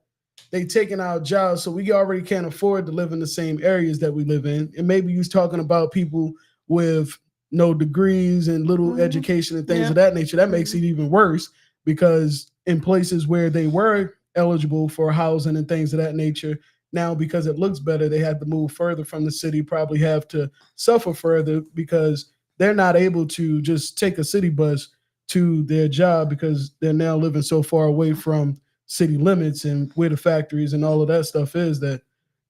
they taking our jobs, so we already can't afford to live in the same areas that we live in. And maybe you're talking about people with no degrees and little education and things of that nature. That makes it even worse, because in places where they were eligible for housing and things of that nature, now because it looks better, they have to move further from the city, probably have to suffer further because they're not able to just take a city bus to their job because they're now living so far away from city limits and where the factories and all of that stuff is that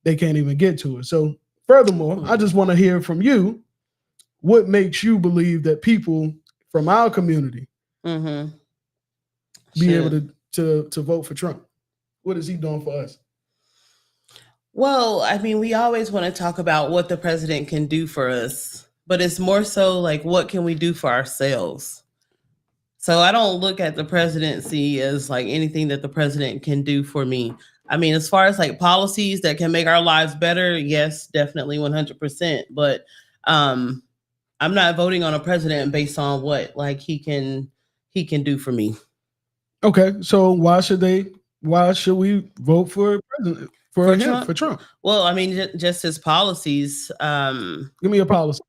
they can't even get to it. So furthermore, I just want to hear from you, what makes you believe that people from our community be able to vote for Trump? What is he doing for us? Well, I mean, we always want to talk about what the president can do for us, but it's more so like, what can we do for ourselves? So I don't look at the presidency as like anything that the president can do for me. I mean, as far as like policies that can make our lives better, yes, definitely 100%. But I'm not voting on a president based on what like he can do for me. Okay, so why should we vote for president for Trump? Well, I mean, just his policies. Give me a policy.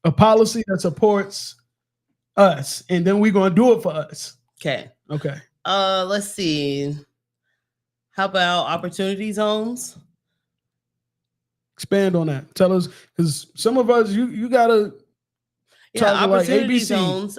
A policy that supports us, and then we're gonna do it for us. Okay. Okay. Let's see. How about opportunity zones? Expand on that. Tell us, because some of us, you gotta opportunity like zones.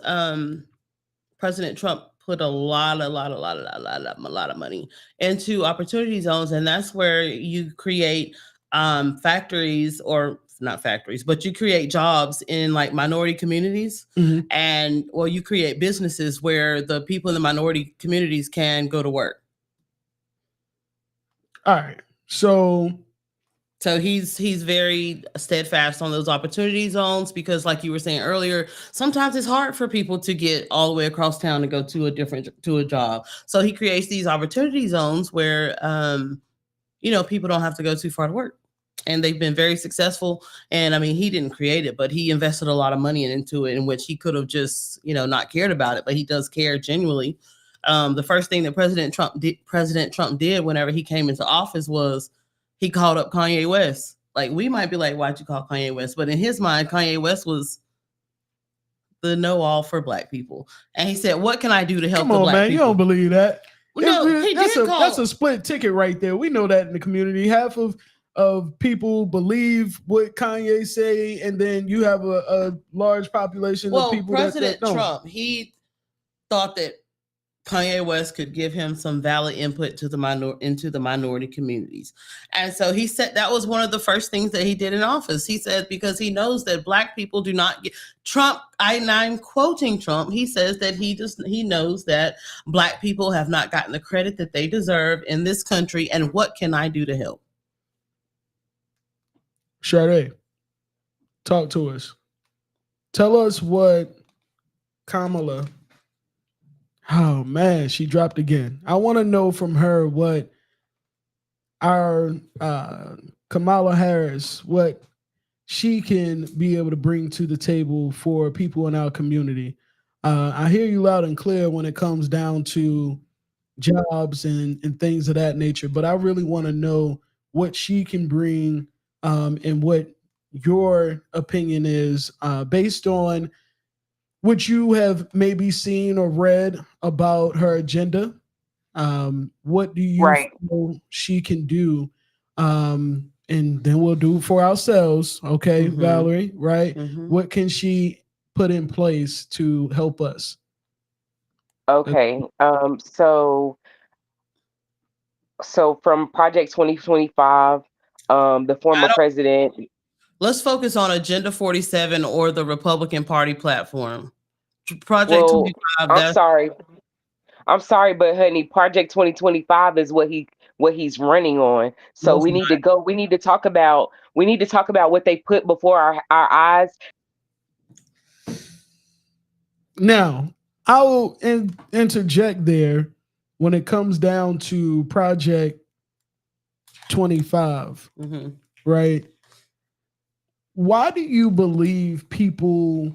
President Trump put a lot of money into opportunity zones, and that's where you create factories, or not factories, but you create jobs in like minority communities, and you create businesses where the people in the minority communities can go to work. All right, so he's very steadfast on those opportunity zones, because like you were saying earlier, sometimes it's hard for people to get all the way across town to go to a job. So he creates these opportunity zones where people don't have to go too far to work. And they've been very successful. And I mean, he didn't create it, but he invested a lot of money into it, in which he could have just, not cared about it, but he does care genuinely. The first thing that President Trump did whenever he came into office was he called up Kanye West. Like, we might be like, why'd you call Kanye West? But in his mind, Kanye West was the know-all for Black people. And he said, what can I do to help the Black people? You don't believe that. No, that's a split ticket right there. We know that in the community. Half of people believe what Kanye say, and then you have a large population of people President that don't. Trump, he thought that Kanye West could give him some valid input to into the minority communities. And so he said that was one of the first things that he did in office. He said, because he knows that Black people do not get Trump. I'm quoting Trump. He says that he knows that Black people have not gotten the credit that they deserve in this country. And what can I do to help? Sade, talk to us. Tell us what Kamala. Oh man, she dropped again. I want to know from her what our Kamala Harris, what she can be able to bring to the table for people in our community. I hear you loud and clear when it comes down to jobs and things of that nature, but I really want to know what she can bring and what your opinion is based on what you have maybe seen or read about her agenda. What do you feel she can do? And then we'll do for ourselves. Okay, Valerie, right? What can she put in place to help us? Okay. So from Project 2025, the former president. Let's focus on Agenda 47 or the Republican Party platform. Project 25. I'm sorry, but honey, Project 2025 is what he's running on. So we need to talk about what they put before our eyes. Now, I will interject there when it comes down to Project 25, right? Why do you believe people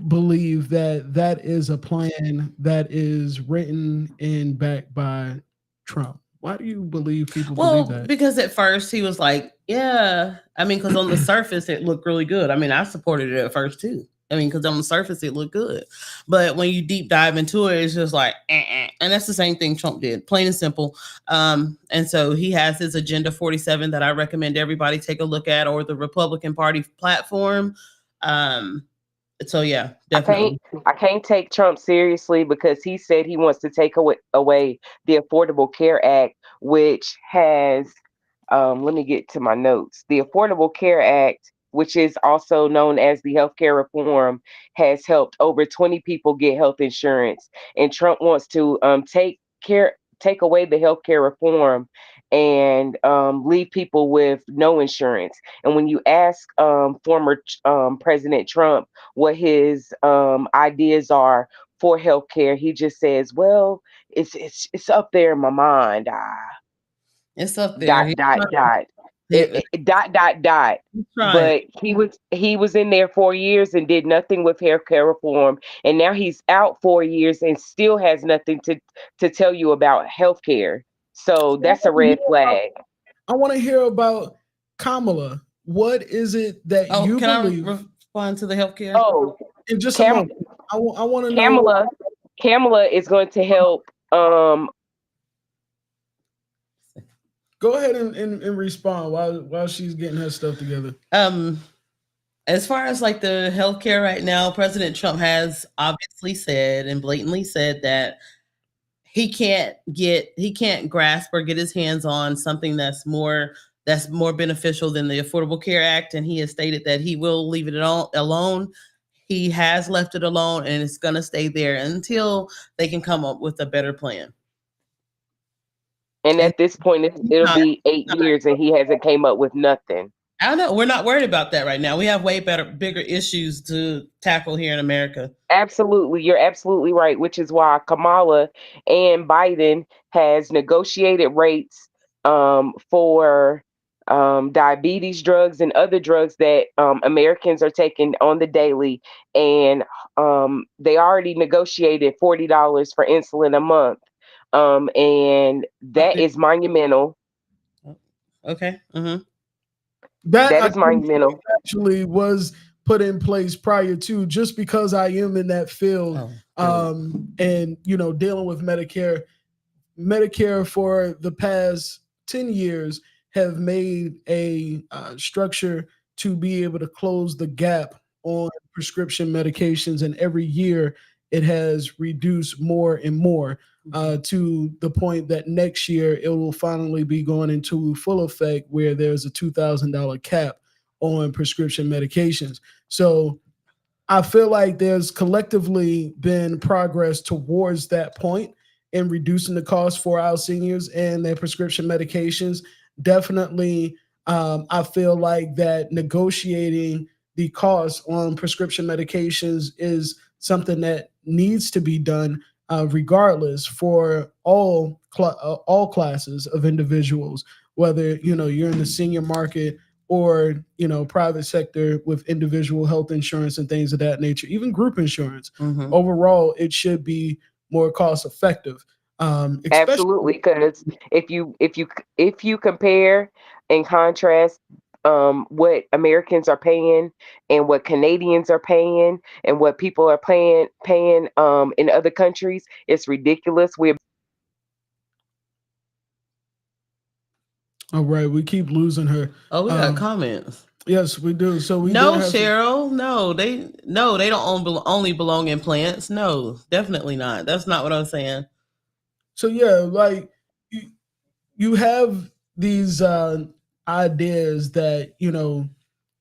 believe that is a plan that is written and backed by Trump? Why do you believe people believe that? Because at first he was like, yeah. I mean, because on the surface it looked really good. I mean, I supported it at first too. I mean, because on the surface it looked good. But when you deep dive into it, it's just like, And that's the same thing Trump did, plain and simple. And so he has his Agenda 47 that I recommend everybody take a look at, or the Republican Party platform. So yeah, definitely. I can't take Trump seriously because he said he wants to take away the Affordable Care Act, which has, let me get to my notes. The Affordable Care Act, which is also known as the healthcare reform, has helped over 20 people get health insurance. And Trump wants to take away the healthcare reform and leave people with no insurance. And when you ask former President Trump what his ideas are for healthcare, he just says, "Well, it's up there in my mind." It's up there. Dot. But he was in there 4 years and did nothing with healthcare reform, and now he's out 4 years and still has nothing to tell you about healthcare. So that's a red flag. I want to hear about Kamala. What is it that you believe? I respond to the healthcare? Oh, in just a moment. I want to know. Kamala is going to help. Go ahead and respond while she's getting her stuff together. As far as like the healthcare right now, President Trump has obviously said and blatantly said that he can't grasp or get his hands on something that's more beneficial than the Affordable Care Act, and he has stated that he will leave it alone. He has left it alone, and it's going to stay there until they can come up with a better plan. And at this point, it'll be 8 years, and he hasn't came up with nothing. I don't know. We're not worried about that right now. We have way bigger issues to tackle here in America. Absolutely. You're absolutely right, which is why Kamala and Biden has negotiated rates for diabetes drugs and other drugs that Americans are taking on the daily. And they already negotiated $40 for insulin a month. And that is monumental. Okay. Mm-hmm. That is monumental. Actually was put in place prior to, just because I am in that field, and dealing with Medicare for the past 10 years have made a structure to be able to close the gap on prescription medications, and every year it has reduced more and more to the point that next year it will finally be going into full effect, where there's a $2,000 cap on prescription medications. So I feel like there's collectively been progress towards that point in reducing the cost for our seniors and their prescription medications. Definitely, I feel like that negotiating the cost on prescription medications is something that needs to be done regardless for all classes of individuals, whether you're in the senior market or private sector with individual health insurance and things of that nature, even group insurance. Mm-hmm. Overall, it should be more cost effective. Absolutely, because if you compare and contrast what Americans are paying and what Canadians are paying and what people are paying in other countries, it's ridiculous. All right, we keep losing her. Oh, we got comments. Yes, we do. So we Cheryl. No, they don't only belong in plants. No, definitely not. That's not what I'm saying. So yeah, like you have these ideas that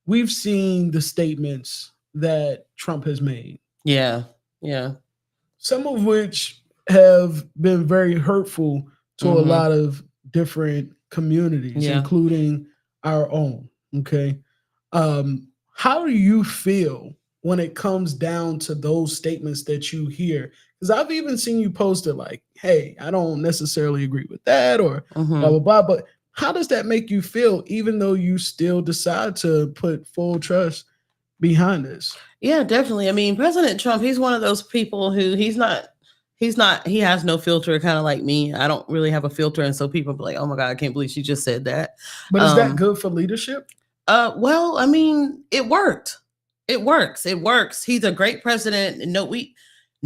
we've seen the statements that Trump has made. Yeah. Some of which have been very hurtful to a lot of different communities, including our own. Okay. How do you feel when it comes down to those statements that you hear? Because I've even seen you post it like, hey, I don't necessarily agree with that, or blah, blah, blah. But how does that make you feel, even though you still decide to put full trust behind this? Yeah, definitely. I mean, President Trump, he's one of those people who he has no filter, kind of like me. I don't really have a filter. And so people be like, oh my God, I can't believe she just said that. But is that good for leadership? Well, I mean, it worked. It works. He's a great president.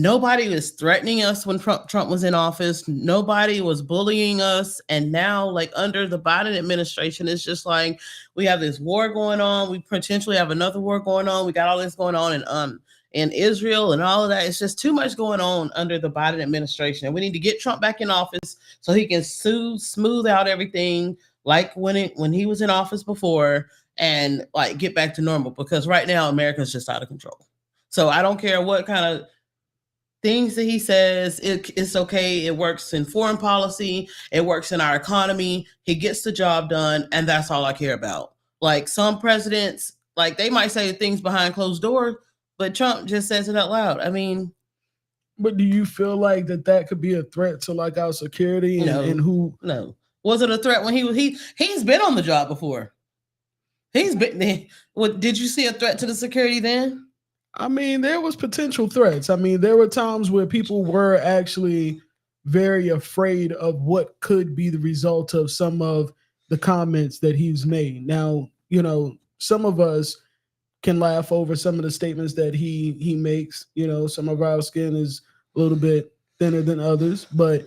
Nobody was threatening us when Trump was in office. Nobody was bullying us. And now, like under the Biden administration, it's just like we have this war going on. We potentially have another war going on. We got all this going on in Israel and all of that. It's just too much going on under the Biden administration. And we need to get Trump back in office so he can smooth out everything like when he was in office before, and like get back to normal, because right now America's just out of control. So I don't care what kind of things that he says, it's okay. It works in foreign policy. It works in our economy. He gets the job done. And that's all I care about. Like some presidents, like they might say things behind closed doors, but Trump just says it out loud. I mean, but do you feel like that could be a threat to like our security and who? No. Was it a threat when he's been on the job before? He's been there. What, did you see a threat to the security then? I mean, there was potential threats. I mean, there were times where people were actually very afraid of what could be the result of some of the comments that he's made. Now, some of us can laugh over some of the statements that he makes. Some of our skin is a little bit thinner than others, but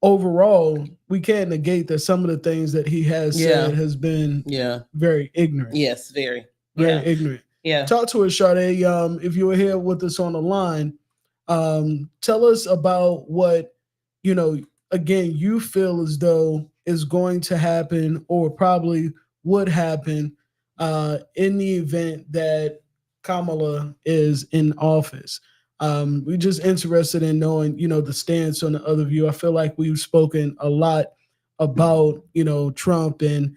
overall, we can't negate that some of the things that he has said has been very ignorant. Yes, very ignorant. Yeah. Talk to us, Sade. If you were here with us on the line, tell us about what, again, you feel as though is going to happen or probably would happen in the event that Kamala is in office. We're just interested in knowing, the stance on the other view. I feel like we've spoken a lot about, Trump and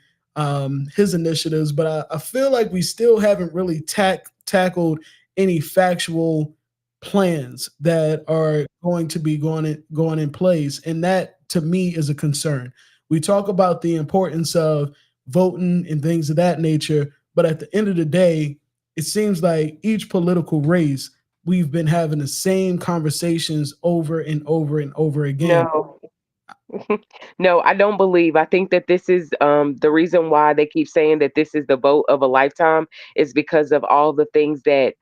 his initiatives, but I feel like we still haven't really tackled any factual plans that are going to be going in place, and that to me is a concern. We talk about the importance of voting and things of that nature, but at the end of the day, it seems like each political race we've been having the same conversations over and over and over again. No. No, I don't believe. I think that this is the reason why they keep saying that this is the vote of a lifetime is because of all the things that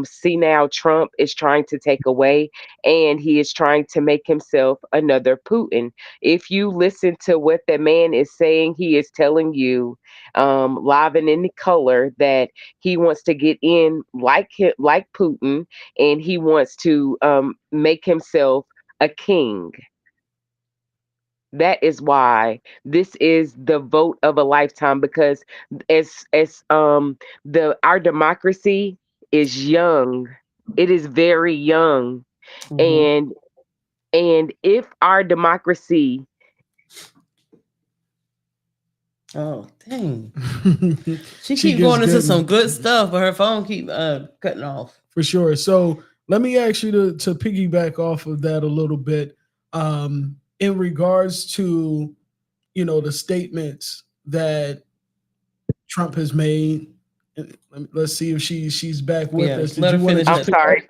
see now Trump is trying to take away, and he is trying to make himself another Putin. If you listen to what the man is saying, he is telling you live and in color that he wants to get in like Putin, and he wants to make himself a king. That is why this is the vote of a lifetime, because as our democracy is young. It is very young. And if our democracy Oh, dang. She keep going into some good stuff, but her phone keep cutting off. For sure. So let me ask you to piggyback off of that a little bit. In regards to, the statements that Trump has made. Let's see if she's back with us. I'm sorry.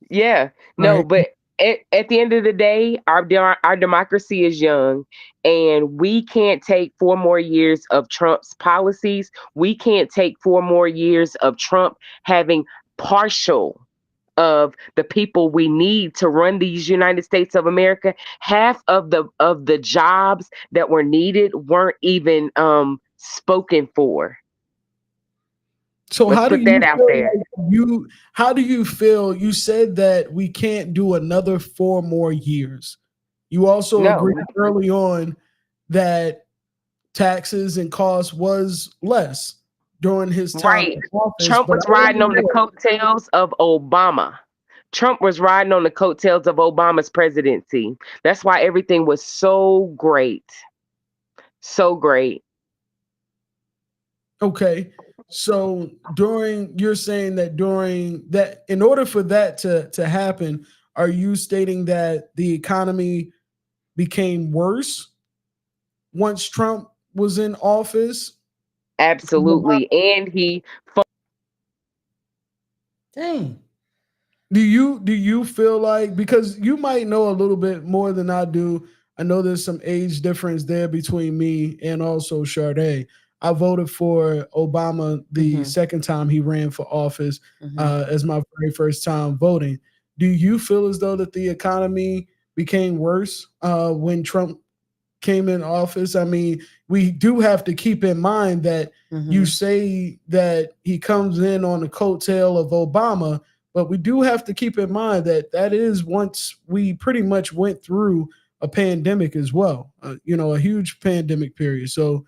Yeah. No, but at the end of the day, our democracy is young, and we can't take 4 more years of Trump's policies. We can't take 4 more years of Trump having partial of the people we need to run these United States of America. Half of the jobs that were needed weren't even spoken for. So Let's put that out there. How do you feel? You said that we can't do another 4 more years. You also agreed early on that taxes and costs was less during his time. Right. Trump was riding on the coattails of Obama. Trump was riding on the coattails of Obama's presidency. That's why everything was so great. So great. Okay. So you're saying that during that, in order for that to happen, are you stating that the economy became worse once Trump was in office? Absolutely. And he Dang. Do you feel like, because you might know a little bit more than I do, I know there's some age difference there between me and also Sade. I voted for Obama the second time he ran for office as my very first time voting. Do you feel as though that the economy became worse when Trump came in office? I mean, we do have to keep in mind that you say that he comes in on the coattail of Obama, but we do have to keep in mind that is once we pretty much went through a pandemic as well, a huge pandemic period. So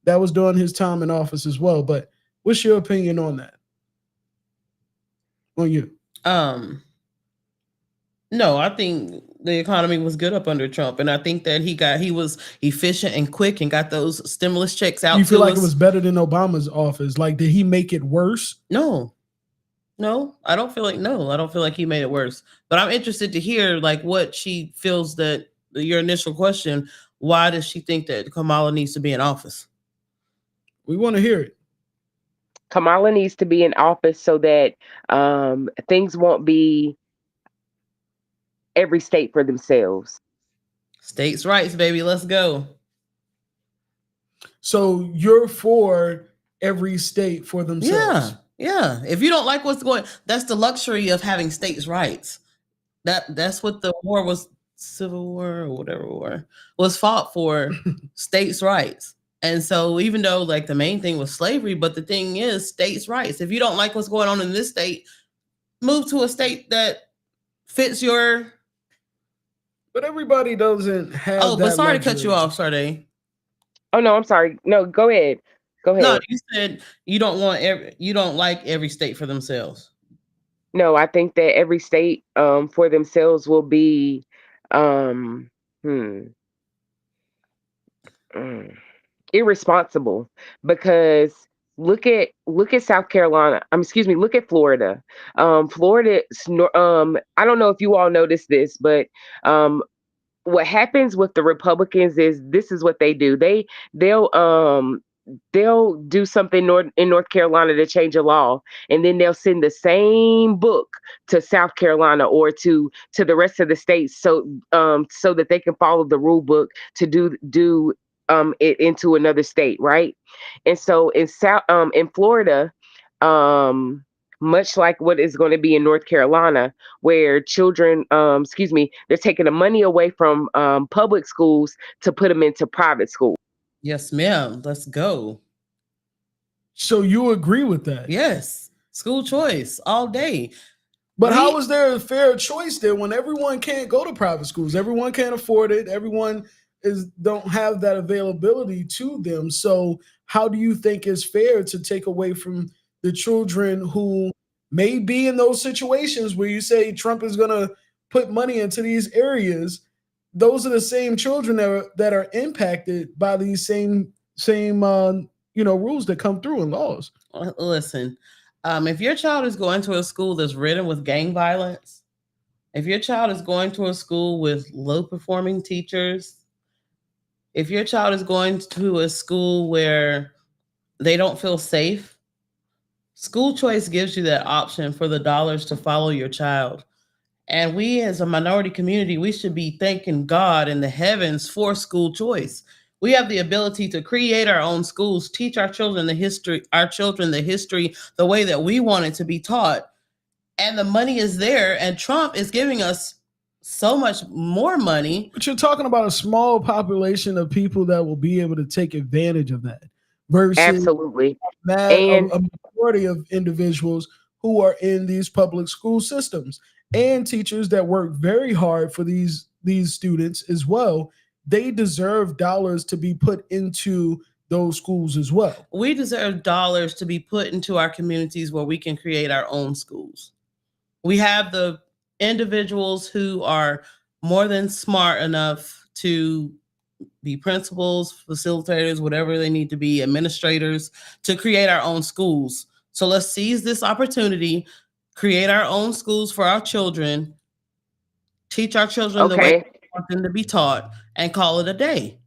that was during his time in office as well. But what's your opinion on that? On you? No, I think the economy was good up under Trump, and I think that he was efficient and quick and got those stimulus checks out. You feel like it was better than Obama's office? Like, did he make it worse? No, I don't feel like he made it worse. But I'm interested to hear like what she feels that your initial question. Why does she think that Kamala needs to be in office? We want to hear it. Kamala needs to be in office so that things won't be every state for themselves. States' rights, baby. Let's go. So you're for every state for themselves? Yeah. If you don't like what's going, that's the luxury of having states' rights. That's what the war was, Civil War or whatever war was fought for, states' rights. And so even though like the main thing was slavery, but the thing is states' rights. If you don't like what's going on in this state, move to a state that fits your. But everybody doesn't have. Oh, but sorry to cut you off, Sade. Oh no, I'm sorry. No, go ahead. Go ahead. No, you said you don't like every state for themselves. No, I think that every state for themselves will be irresponsible, because look at South Carolina. Look at Florida. Florida. I don't know if you all noticed this, but what happens with the Republicans is this is what they do. They'll do something in North Carolina to change a law, and then they'll send the same book to South Carolina or to the rest of the states, so that they can follow the rule book to do it into another state, right? And so in Florida, much like what is going to be in North Carolina, where children, they're taking the money away from public schools to put them into private schools. Yes, ma'am. Let's go. So you agree with that? Yes. School choice all day. But how is there a fair choice there when everyone can't go to private schools? Everyone can't afford it. Everyone don't have that availability to them. So how do you think it's fair to take away from the children who may be in those situations where you say Trump is going to put money into these areas? Those are the same children that are impacted by these same rules that come through in laws. Listen, if your child is going to a school that's ridden with gang violence, if your child is going to a school with low performing teachers, if your child is going to a school where they don't feel safe, school choice gives you that option for the dollars to follow your child. And we as a minority community, we should be thanking God in the heavens for school choice. We have the ability to create our own schools, teach our children the history, the way that we want it to be taught. And the money is there, and Trump is giving us so much more money. But you're talking about a small population of people that will be able to take advantage of that versus absolutely a majority of individuals who are in these public school systems. And teachers that work very hard for these students as well. They deserve dollars to be put into those schools as well. We deserve dollars to be put into our communities where we can create our own schools. We have the individuals who are more than smart enough to be principals, facilitators, whatever they need to be, administrators, to create our own schools. So let's seize this opportunity, create our own schools for our children, teach our children the way we want them to be taught, and call it a day.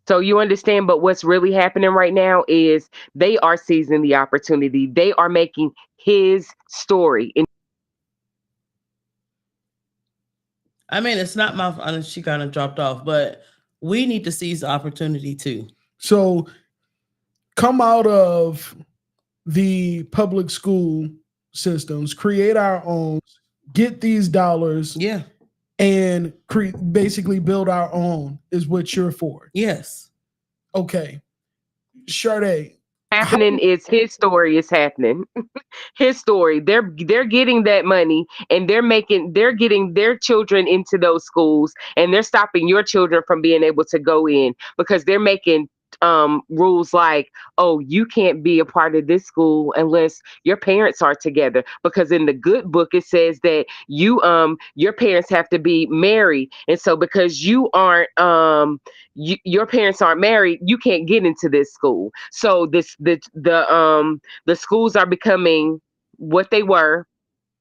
So you understand, but what's really happening right now is they are seizing the opportunity. They are making his story. I mean, it's not my, she kind of dropped off, but we need to seize the opportunity too. So come out of the public school systems, create our own, get these dollars, and basically build our own is what you're for. Yes. Okay. Sade. Happening is his story is happening. His story. They're getting that money, and they're getting their children into those schools, and they're stopping your children from being able to go in because they're making rules like, oh, you can't be a part of this school unless your parents are together, because in the good book it says that your parents have to be married, and so because you aren't your parents aren't married, you can't get into this school. So the schools are becoming what they were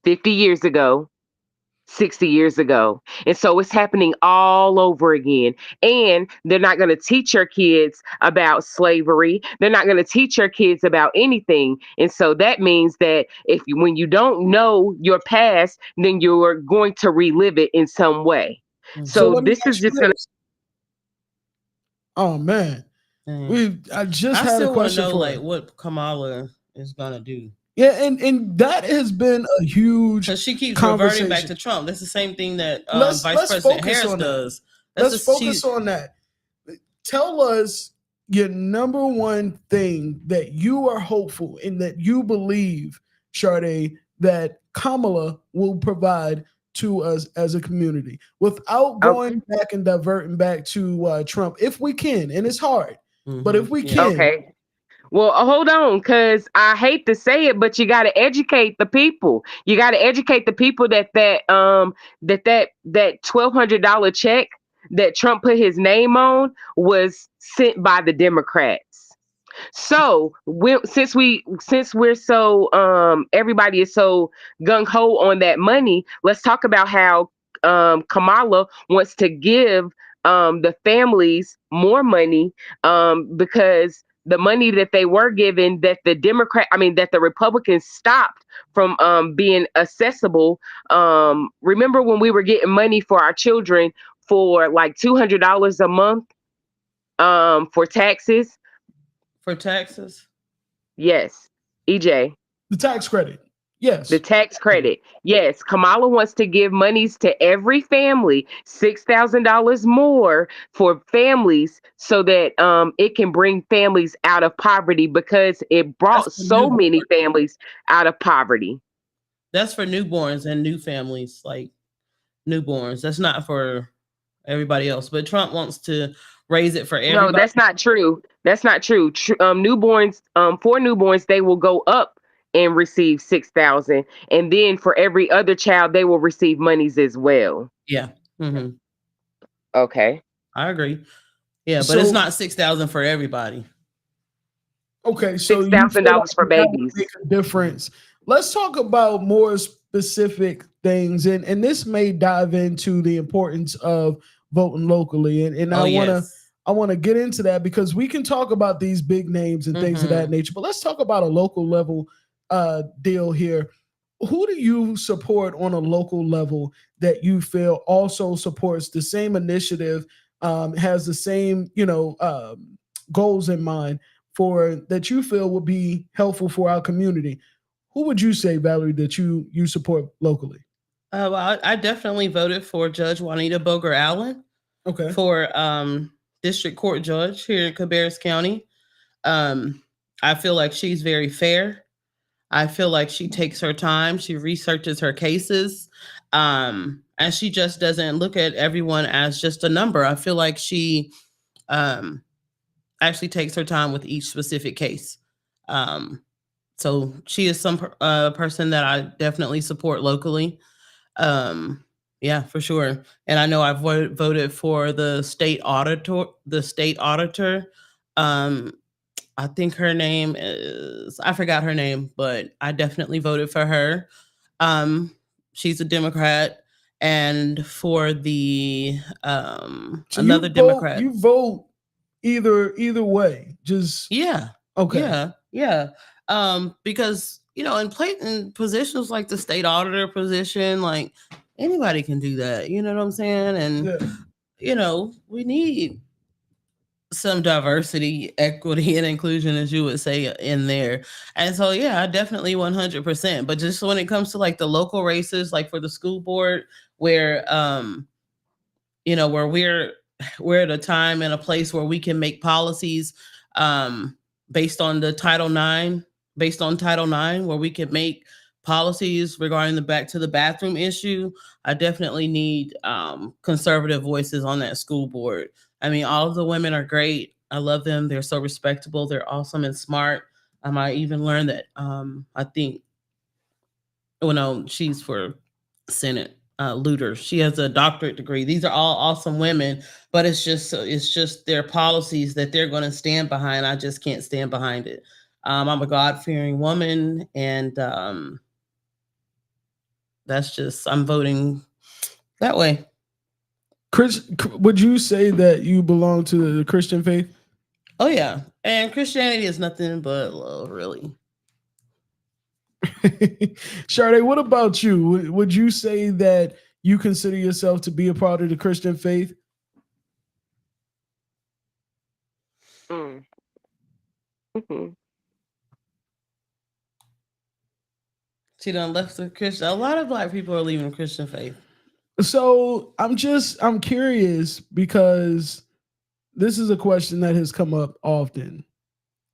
50 years ago, 60 years ago. And so it's happening all over again. And they're not going to teach your kids about slavery. They're not going to teach your kids about anything. And so that means that when you don't know your past, then you're going to relive it in some way. So this is just going to. Oh man. I still want to know like what Kamala is going to do. Yeah, and that has been a huge. Because she keeps reverting back to Trump. That's the same thing that Vice President Harris does. Let's focus on that. Tell us your number one thing that you are hopeful and that you believe, Sade, that Kamala will provide to us as a community without going back and diverting back to Trump, if we can, and it's hard, but if we can. Okay. Well, hold on, because I hate to say it, but you got to educate the people. You got to educate the people that $1,200 check that Trump put his name on was sent by the Democrats. So since we're so everybody is so gung ho on that money, let's talk about how Kamala wants to give the families more money because the money that they were given that that the Republicans stopped from being accessible. Remember when we were getting money for our children for like $200 a month for taxes? For taxes? Yes. EJ. The tax credit. Yes. The tax credit. Yes. Kamala wants to give monies to every family, $6,000 more for families so that it can bring families out of poverty because it brought so many families out of poverty. That's for newborns and new families, like newborns. That's not for everybody else. But Trump wants to raise it for everybody. No, that's not true. That's not true. Newborns, for newborns, they will go up and receive $6,000, and then for every other child, they will receive monies as well. Yeah. Mm-hmm. Okay. I agree. Yeah, but it's not $6,000 for everybody. Okay, so $6,000 for babies. Make a difference. Let's talk about more specific things, and this may dive into the importance of voting locally, and I want to get into that because we can talk about these big names and things of that nature, but let's talk about a local level deal here. Who do you support on a local level that you feel also supports the same initiative, has the same goals in mind for that you feel would be helpful for our community? Who would you say, Valerie, that you support locally? Well, I definitely voted for Judge Juanita Boger Allen. Okay. For district court judge here in Cabarrus County. I feel like she's very fair. I feel like she takes her time. She researches her cases. And she just doesn't look at everyone as just a number. I feel like she actually takes her time with each specific case. So she is some person that I definitely support locally. Yeah, for sure. And I know I've voted for the state auditor. I think her name is, I forgot her name, but I definitely voted for her. She's a Democrat. And for the another Democrat. You vote either way. Just okay. Yeah. Because in positions like the state auditor position, like anybody can do that. You know what I'm saying? And we need some diversity, equity, and inclusion, as you would say, in there. And so, yeah, I definitely 100%. But just when it comes to like the local races, like for the school board, where where we're at a time and a place where we can make policies based on Title IX, where we can make policies regarding the back to the bathroom issue. I definitely need conservative voices on that school board. I mean, all of the women are great. I love them. They're so respectable. They're awesome and smart. I even learned that I think, she's for Senate, Luter. She has a doctorate degree. These are all awesome women, but it's just their policies that they're going to stand behind. I just can't stand behind it. I'm a God-fearing woman, and I'm voting that way. Chris, would you say that you belong to the Christian faith? Oh, yeah. And Christianity is nothing but love, really. Sade, what about you? Would you say that you consider yourself to be a part of the Christian faith? Mm-hmm. She done left the Christian. A lot of Black people are leaving the Christian faith. So I'm curious because this is a question that has come up often,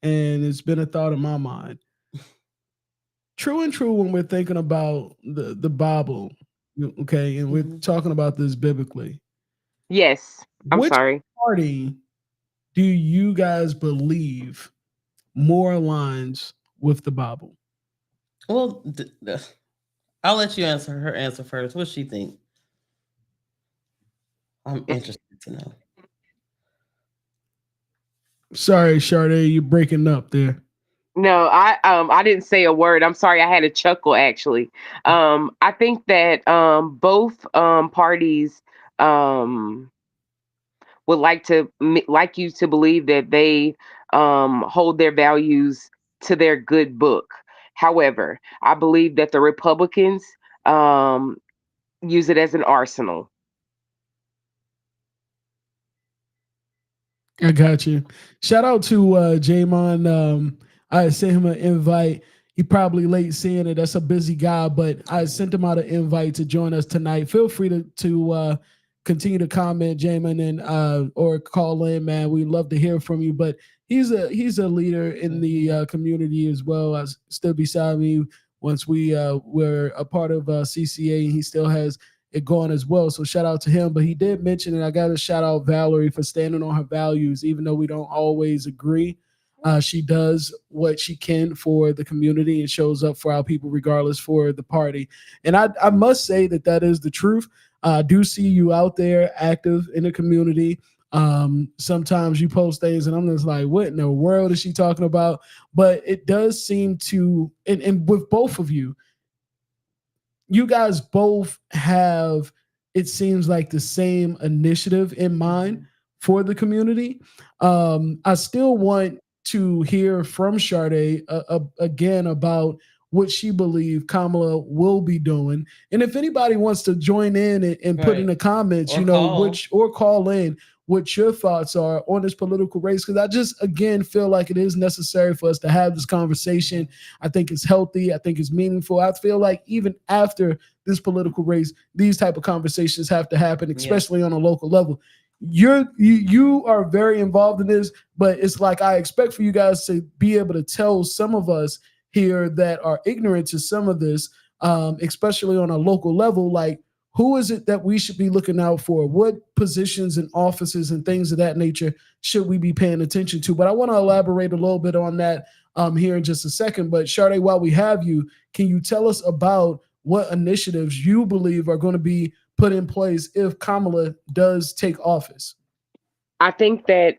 and it's been a thought in my mind. True and true when we're thinking about the Bible, okay, and we're talking about this biblically. Yes, I'm Which sorry. party do you guys believe more aligns with the Bible? Well, I'll let you answer her answer first. What she think? I'm interested to know. Sorry, Sade, you're breaking up there. No, I didn't say a word. I'm sorry. I had a chuckle actually. I think that both parties would like you to believe that they hold their values to their good book. However, I believe that the Republicans use it as an arsenal. I got you. Shout out to Jamon. I sent him an invite. He probably late seeing it. That's a busy guy, but I sent him out an invite to join us tonight. Feel free to continue to comment, Jamon, and or call in, man. We'd love to hear from you. But he's a leader in the community as well. As still beside me once we were a part of CCA, and he still has it going as well. So shout out to him. But he did mention, and I got to shout out Valerie for standing on her values, even though we don't always agree. She does what she can for the community and shows up for our people regardless for the party. And I must say that is the truth. I do see you out there active in the community. Sometimes you post things and I'm just like, what in the world is she talking about? But it does seem to, and with both of you, you guys both have, it seems like, the same initiative in mind for the community. I still want to hear from Sade again about what she believes Kamala will be doing. And if anybody wants to join in and put in the comments, or call in what your thoughts are on this political race, because I just, again, feel like it is necessary for us to have this conversation. I think it's healthy. I think it's meaningful. I feel like even after this political race, these type of conversations have to happen, especially on a local level. You are very involved in this, but it's like I expect for you guys to be able to tell some of us here that are ignorant to some of this, especially on a local level, like, who is it that we should be looking out for? What positions and offices and things of that nature should we be paying attention to? But I want to elaborate a little bit on that here in just a second. But Sade, while we have you, can you tell us about what initiatives you believe are going to be put in place if Kamala does take office? I think that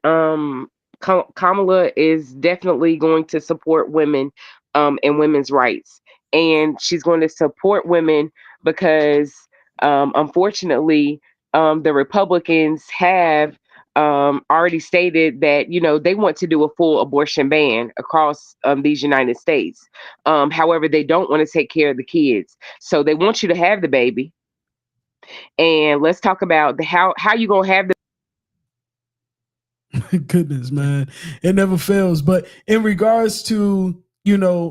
Kamala is definitely going to support women and women's rights. And she's going to support women because, unfortunately, the Republicans have already stated that, they want to do a full abortion ban across these United States. However, they don't want to take care of the kids. So they want you to have the baby. And let's talk about how you going to have the Goodness, man, it never fails. But in regards to,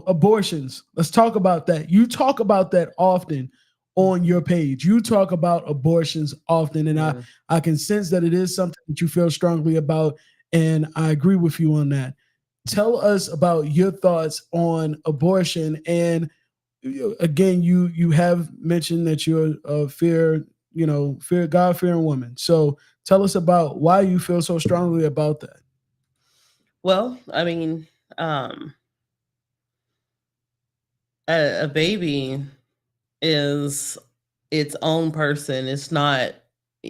abortions, let's talk about that. You talk about that often on your page. You talk about abortions often, and I can sense that it is something that you feel strongly about, and I agree with you on that. Tell us about your thoughts on abortion. And again, you have mentioned that you're a fear God-fearing woman. So tell us about why you feel so strongly about that. Well, I mean, a baby is its own person. It's not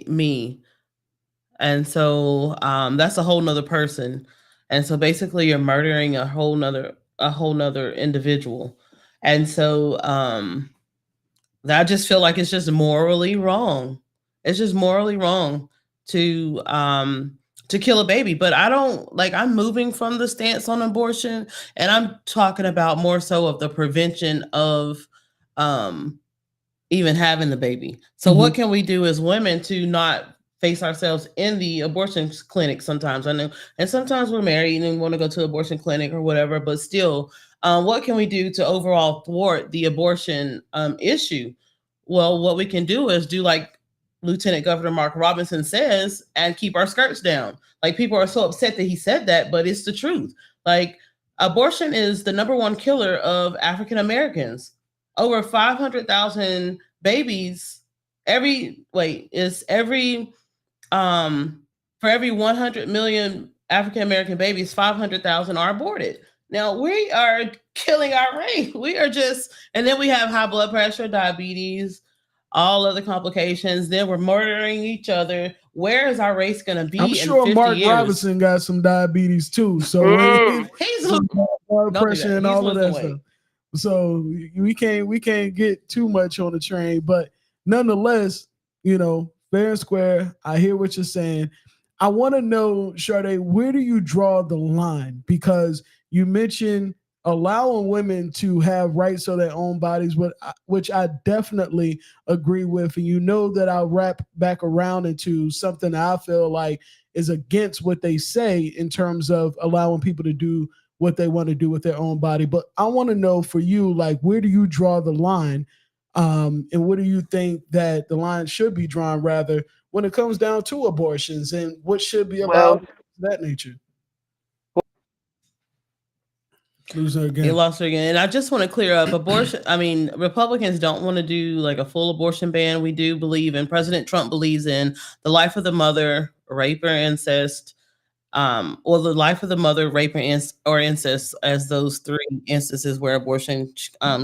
me. And so that's a whole nother person. And so basically you're murdering a whole nother individual. And so I just feel like it's just morally wrong. It's just morally wrong to kill a baby. But I'm moving from the stance on abortion, and I'm talking about more so of the prevention of even having the baby. So what can we do as women to not face ourselves in the abortion clinic sometimes? I know, and sometimes we're married and want to go to abortion clinic or whatever, but still, what can we do to overall thwart the abortion issue? Well, what we can do is do like Lieutenant Governor Mark Robinson says, and keep our skirts down. Like, people are so upset that he said that, but it's the truth. Like, abortion is the number one killer of African Americans. Over 500,000 babies for every 100 million African American babies, 500,000 are aborted. Now, we are killing our race. We are just, and then we have high blood pressure, diabetes, all other complications. Then we're murdering each other. Where is our race going to be? I'm sure in 50 Mark years? Robinson got some diabetes too. So he's some blood pressure and all of that weight. stuff. So we can't get too much on the train, but nonetheless, fair and square. I hear what you're saying. I want to know, Sade, where do you draw the line? Because you mentioned allowing women to have rights to their own bodies, which I definitely agree with. And you know that I'll wrap back around into something I feel like is against what they say in terms of allowing people to do what they want to do with their own body. But I want to know for you, like, where do you draw the line? And what do you think that the line should be drawn, rather, when it comes down to abortions and what should be allowed that nature? Lose her again. They lost her again. And I just want to clear up abortion. I mean, Republicans don't want to do like a full abortion ban. We do believe in, President Trump believes in the life of the mother, rape or incest, or the life of the mother, rape or incest as those three instances where abortion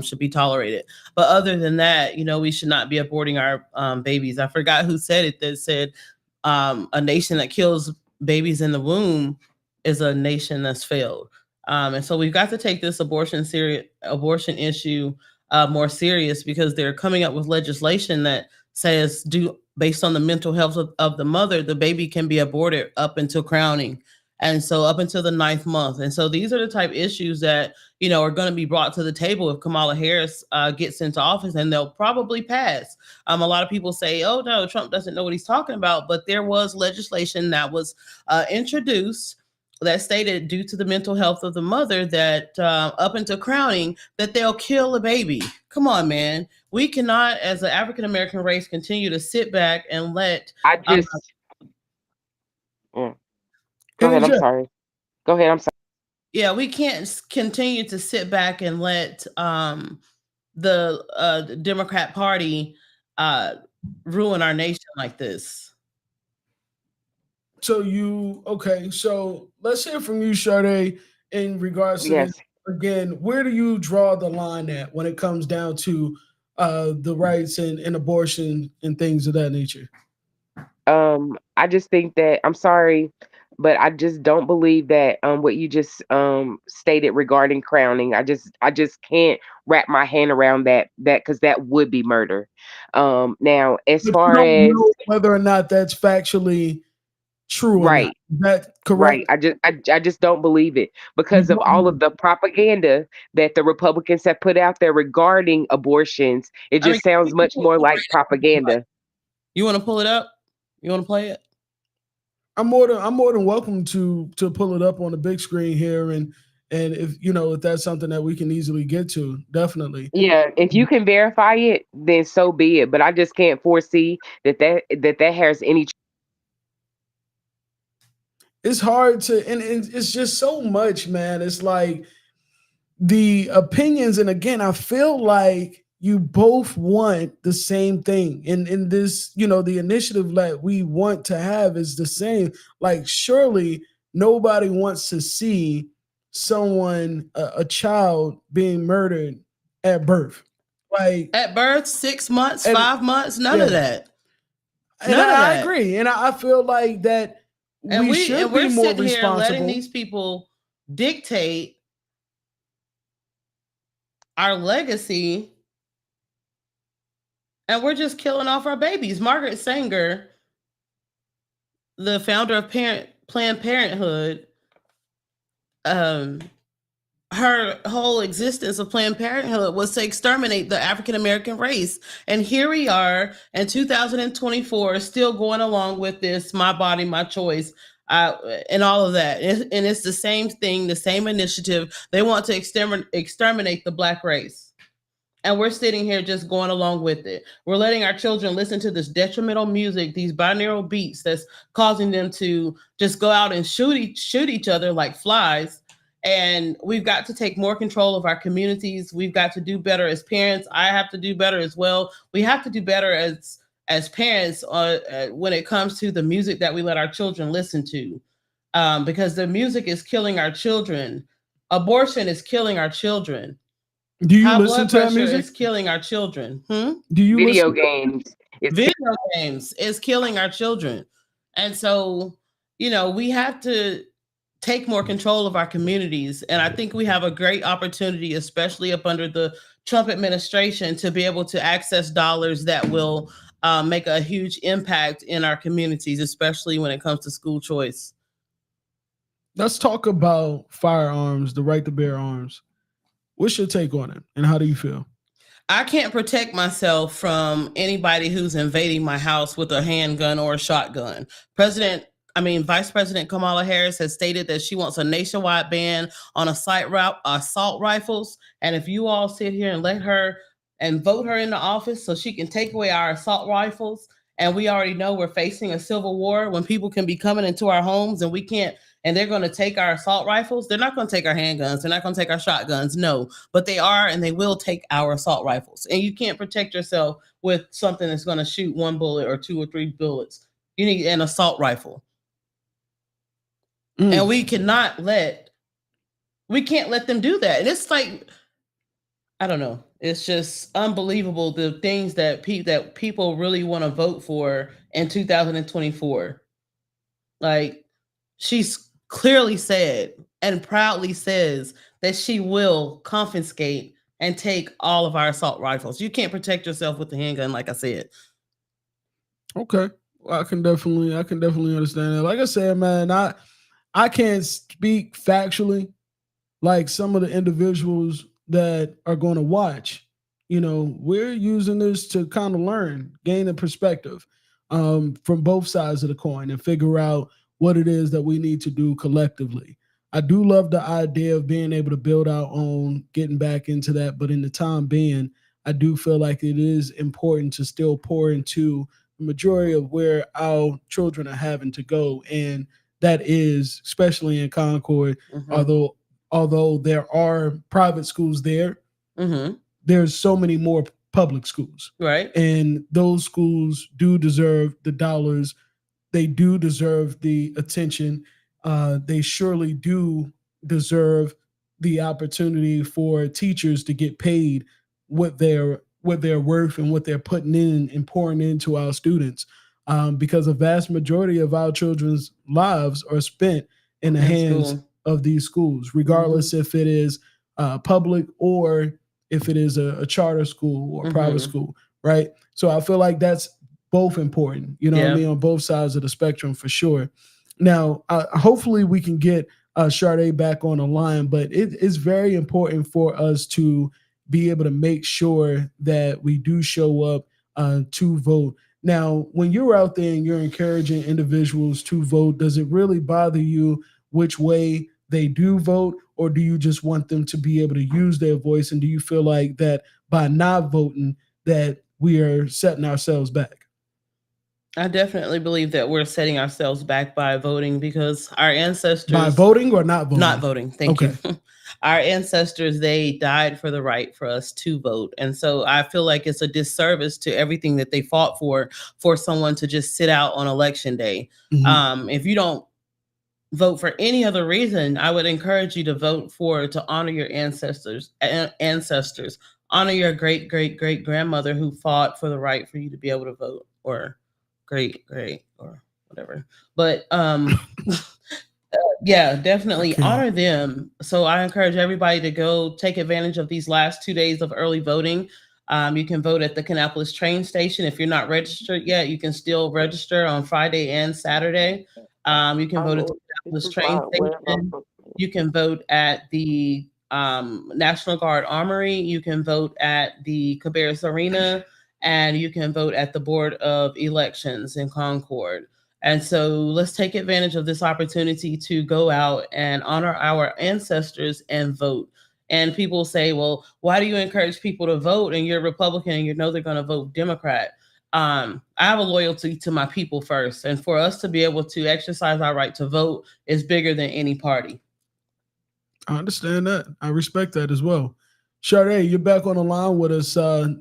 should be tolerated. But other than that, we should not be aborting our babies. I forgot who said it, that said a nation that kills babies in the womb is a nation that's failed. And so we've got to take this abortion issue more serious, because they're coming up with legislation that says, based on the mental health of the mother, the baby can be aborted up until crowning. And so up until the 9th month. And so these are the type of issues that, are going to be brought to the table if Kamala Harris gets into office, and they'll probably pass. A lot of people say, oh, no, Trump doesn't know what he's talking about. But there was legislation that was introduced that stated, due to the mental health of the mother, that up until crowning, that they'll kill a baby. Come on, man. We cannot, as an African-American race, continue to sit back and let... Go ahead, I'm sorry. Yeah, we can't continue to sit back and let the Democrat Party ruin our nation like this. So let's hear from you, Sade, in regards to this. Again, where do you draw the line at when it comes down to the rights and abortion and things of that nature? I just think that, I'm sorry, but I just don't believe that what you just stated regarding crowning. I just can't wrap my hand around that because that would be murder. Now, as far as whether or not that's factually true, right? That correct? Right. I just don't believe it because of all of the propaganda that the Republicans have put out there regarding abortions. It just sounds much more like propaganda. You want to pull it up? You want to play it? I'm more than welcome to pull it up on the big screen here, and if that's something that we can easily get to, definitely. Yeah, if you can verify it, then so be it. But I just can't foresee that has any. It's hard to, and it's just so much, man. It's like the opinions, and again, I feel like you both want the same thing, and in this, the initiative that we want to have is the same. Like, surely nobody wants to see someone, a child, being murdered at birth. Like at birth, 6 months, 5 months, none of that. I agree, and I feel like that. And we should be more sitting responsible. Here letting these people dictate our legacy, and we're just killing off our babies. Margaret Sanger, the founder of Planned Parenthood, her whole existence of Planned Parenthood was to exterminate the African-American race. And here we are in 2024, still going along with this, my body, my choice, and all of that. And it's the same thing, the same initiative. They want to exterminate the Black race. And we're sitting here just going along with it. We're letting our children listen to this detrimental music, these binaural beats that's causing them to just go out and shoot each other like flies. And we've got to take more control of our communities. We've got to do better as parents. I have to do better as well. We have to do better as parents when it comes to the music that we let our children listen to, because the music is killing our children. Abortion is killing our children. Do you High listen blood to that pressure music? is killing our children. Do you Video listen? games. Video games is killing our children. And so, we have to take more control of our communities. And I think we have a great opportunity, especially up under the Trump administration, to be able to access dollars that will make a huge impact in our communities, especially when it comes to school choice. Let's talk about firearms, the right to bear arms. What's your take on it, and how do you feel? I can't protect myself from anybody who's invading my house with a handgun or a shotgun. Vice President Kamala Harris has stated that she wants a nationwide ban on assault rifles. And if you all sit here and let her and vote her into office so she can take away our assault rifles, and we already know we're facing a civil war when people can be coming into our homes and we can't, and they're going to take our assault rifles. They're not going to take our handguns. They're not going to take our shotguns. No, but they are, and they will take our assault rifles. And you can't protect yourself with something that's going to shoot one bullet or 2 or 3 bullets. You need an assault rifle. And we can't let them do that. And it's like, I don't know. It's just unbelievable the things that people really want to vote for in 2024. Like, she's clearly said and proudly says that she will confiscate and take all of our assault rifles. You can't protect yourself with the handgun, like I said. Okay. Well, I can definitely understand that. Like I said, man, I can't speak factually like some of the individuals that are going to watch. We're using this to kind of learn, gain a perspective from both sides of the coin and figure out what it is that we need to do collectively. I do love the idea of being able to build our own, getting back into that. But in the time being, I do feel like it is important to still pour into the majority of where our children are having to go. And that is, especially in Concord, although there are private schools there, there's so many more public schools. Right. And those schools do deserve the dollars. They do deserve the attention. They surely do deserve the opportunity for teachers to get paid what they're worth and what they're putting in and pouring into our students. Because a vast majority of our children's lives are spent in the hands of these schools, regardless if it is public or if it is a charter school or private school, right? So I feel like that's both important, what I mean, on both sides of the spectrum for sure. Now, hopefully we can get Sade back on the line, but it is very important for us to be able to make sure that we do show up to vote. Now, when you're out there and you're encouraging individuals to vote, does it really bother you which way they do vote, or do you just want them to be able to use their voice? And do you feel like that by not voting that we are setting ourselves back? I definitely believe that we're setting ourselves back by voting, because our ancestors... By voting or not voting? Not voting. Thank you. Our ancestors, they died for the right for us to vote. And so I feel like it's a disservice to everything that they fought for someone to just sit out on election day. If you don't vote for any other reason, I would encourage you to vote to honor your ancestors, honor your great, great, great grandmother who fought for the right for you to be able to vote, or great, or whatever. But yeah, definitely honor them. So I encourage everybody to go take advantage of these last 2 days of early voting. You can vote at the Kannapolis train station. If you're not registered yet, you can still register on Friday and Saturday. You can vote at the Kannapolis train station. You can vote at the National Guard Armory. You can vote at the Cabarrus Arena, and you can vote at the Board of Elections in Concord. And so let's take advantage of this opportunity to go out and honor our ancestors and vote. And people say, well, why do you encourage people to vote and you're Republican and you know they're going to vote Democrat? I have a loyalty to my people first. And for us to be able to exercise our right to vote is bigger than any party. I understand that. I respect that as well. Sade, you're back on the line with us.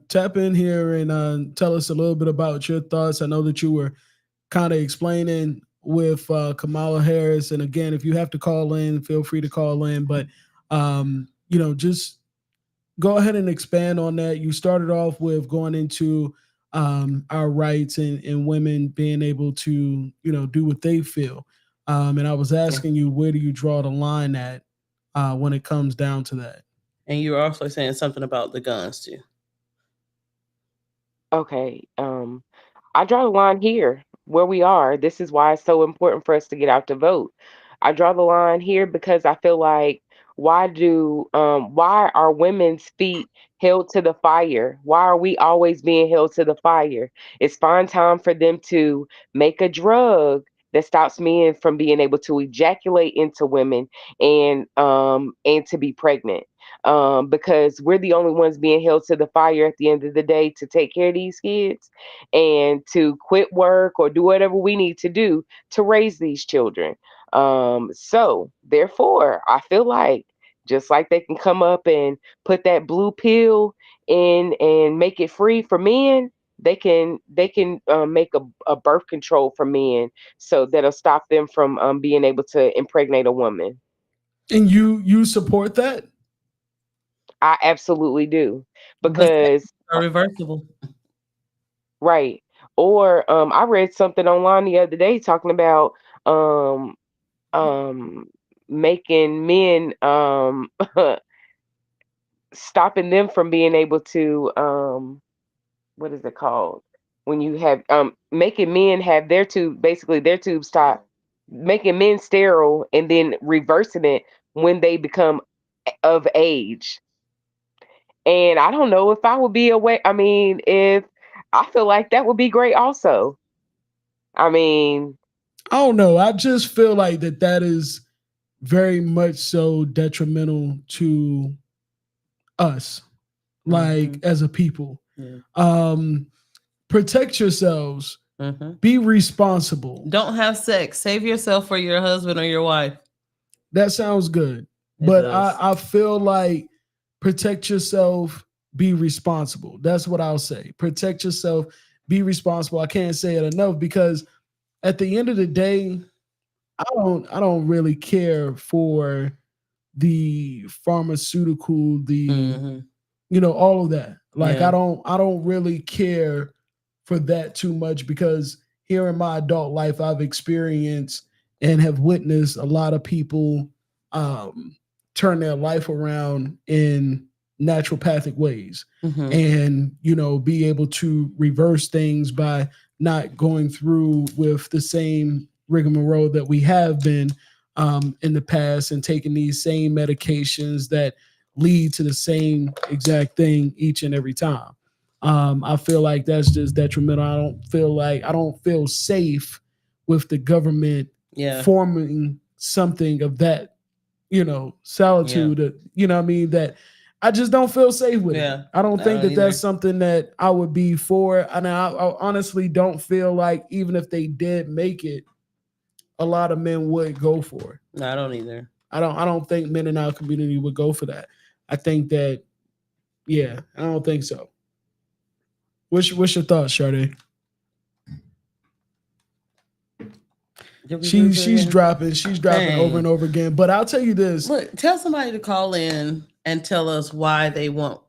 Tap in here and tell us a little bit about your thoughts. I know that you were kind of explaining with Kamala Harris. And again, if you have to call in, feel free to call in. But, just go ahead and expand on that. You started off with going into our rights and women being able to, do what they feel. And I was asking you, where do you draw the line at when it comes down to that? And you were also saying something about the guns too. Okay. I draw the line here where we are. This is why it's so important for us to get out to vote. I draw the line here because I feel like why are women's feet held to the fire? Why are we always being held to the fire? It's fine time for them to make a drug that stops men from being able to ejaculate into women and to be pregnant. Because we're the only ones being held to the fire at the end of the day to take care of these kids and to quit work or do whatever we need to do to raise these children. So therefore, I feel like just like they can come up and put that blue pill in and make it free for men, they can make a birth control for men so that'll stop them from being able to impregnate a woman. And you support that? I absolutely do Because because are reversible. right. Or I read something online the other day talking about um making men stopping them from being able to what is it called? When you have making men have their tube stop, making men sterile and then reversing it when they become of age. And I don't know if I would be away. I mean, if I feel like that would be great also. I mean, I don't know. I just feel like that is very much so detrimental to us, like as a people. Yeah. Protect yourselves. Be responsible. Don't have sex. Save yourself for your husband or your wife. That sounds good. But I feel like protect yourself, be responsible. That's what I'll say. Protect yourself, be responsible. I can't say it enough because at the end of the day, I don't really care for the pharmaceutical, all of that. Like I don't really care for that too much because here in my adult life, I've experienced and have witnessed a lot of people turn their life around in naturopathic ways and, be able to reverse things by not going through with the same rigmarole that we have been in the past and taking these same medications that lead to the same exact thing each and every time. I feel like that's just detrimental. I don't feel safe with the government forming something of that, solitude, that I just don't feel safe with it. I don't think that that's something that I would be for. And I honestly don't feel like even if they did make it, a lot of men would go for it. No, I don't either. I don't think men in our community would go for that. I think that, I don't think so. What's your thoughts, Sade? She's dropping over and over again. But I'll tell you this. Look, tell somebody to call in and tell us why they want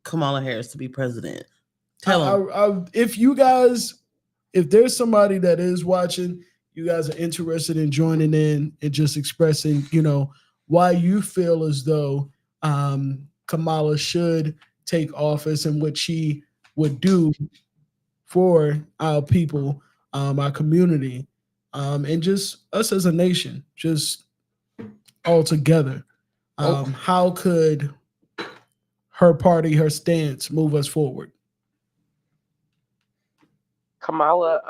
Kamala Harris to be president. Tell them. If there's somebody that is watching, you guys are interested in joining in and just expressing, why you feel as though Kamala should take office and what she would do for our people, our community, and just us as a nation, just all together. How could her party, her stance move us forward? Kamala,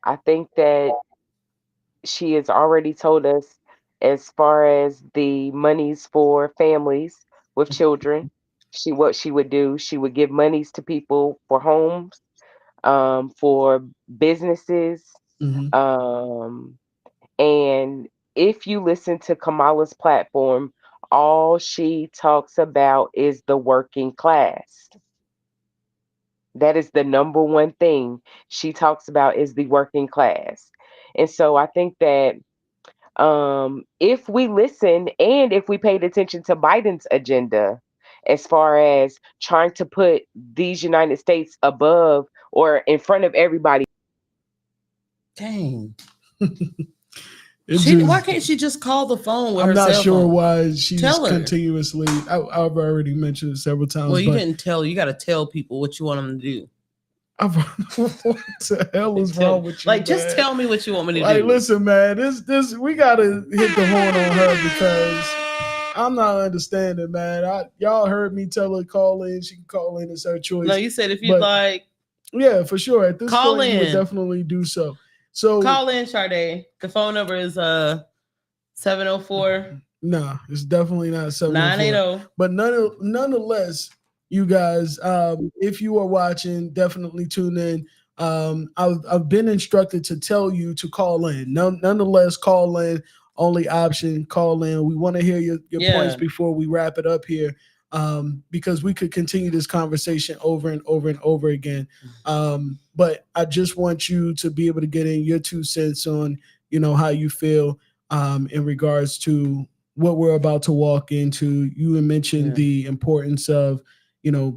I think that she has already told us as far as the monies for families with children. What she would do, she would give monies to people for homes, for businesses, Mhm. and if you listen to Kamala's platform, all she talks about is the working class. That is the number one thing she talks about is the working class. And so I think that if we listen and if we paid attention to Biden's agenda as far as trying to put these United States above or in front of everybody. Dang. It Why just, can't she just call the phone with I'm her not cell sure phone? why she's Tell her. continuously. I've already mentioned it several times. Well, you but didn't tell. You got to tell people what you want them to do. what the hell is wrong with you? Like, just man? tell me what you want me to Like, do. listen, man, this we gotta hit the horn on her because I'm not understanding, man. Y'all heard me tell her call in. She can call in. It's her choice. No, you said if you'd But, like, yeah, for sure. At this call point, you would in. definitely do so. So Call in, Sade. The phone number is 704. No, it's definitely not 980. But nonetheless, you guys, if you are watching, definitely tune in. I've been instructed to tell you to call in. Nonetheless, call in. Only option, call in. We want to hear your points before we wrap it up here, because we could continue this conversation over and over and over again. But I just want you to be able to get in your 2 cents on, how you feel in regards to what we're about to walk into. You mentioned the importance of,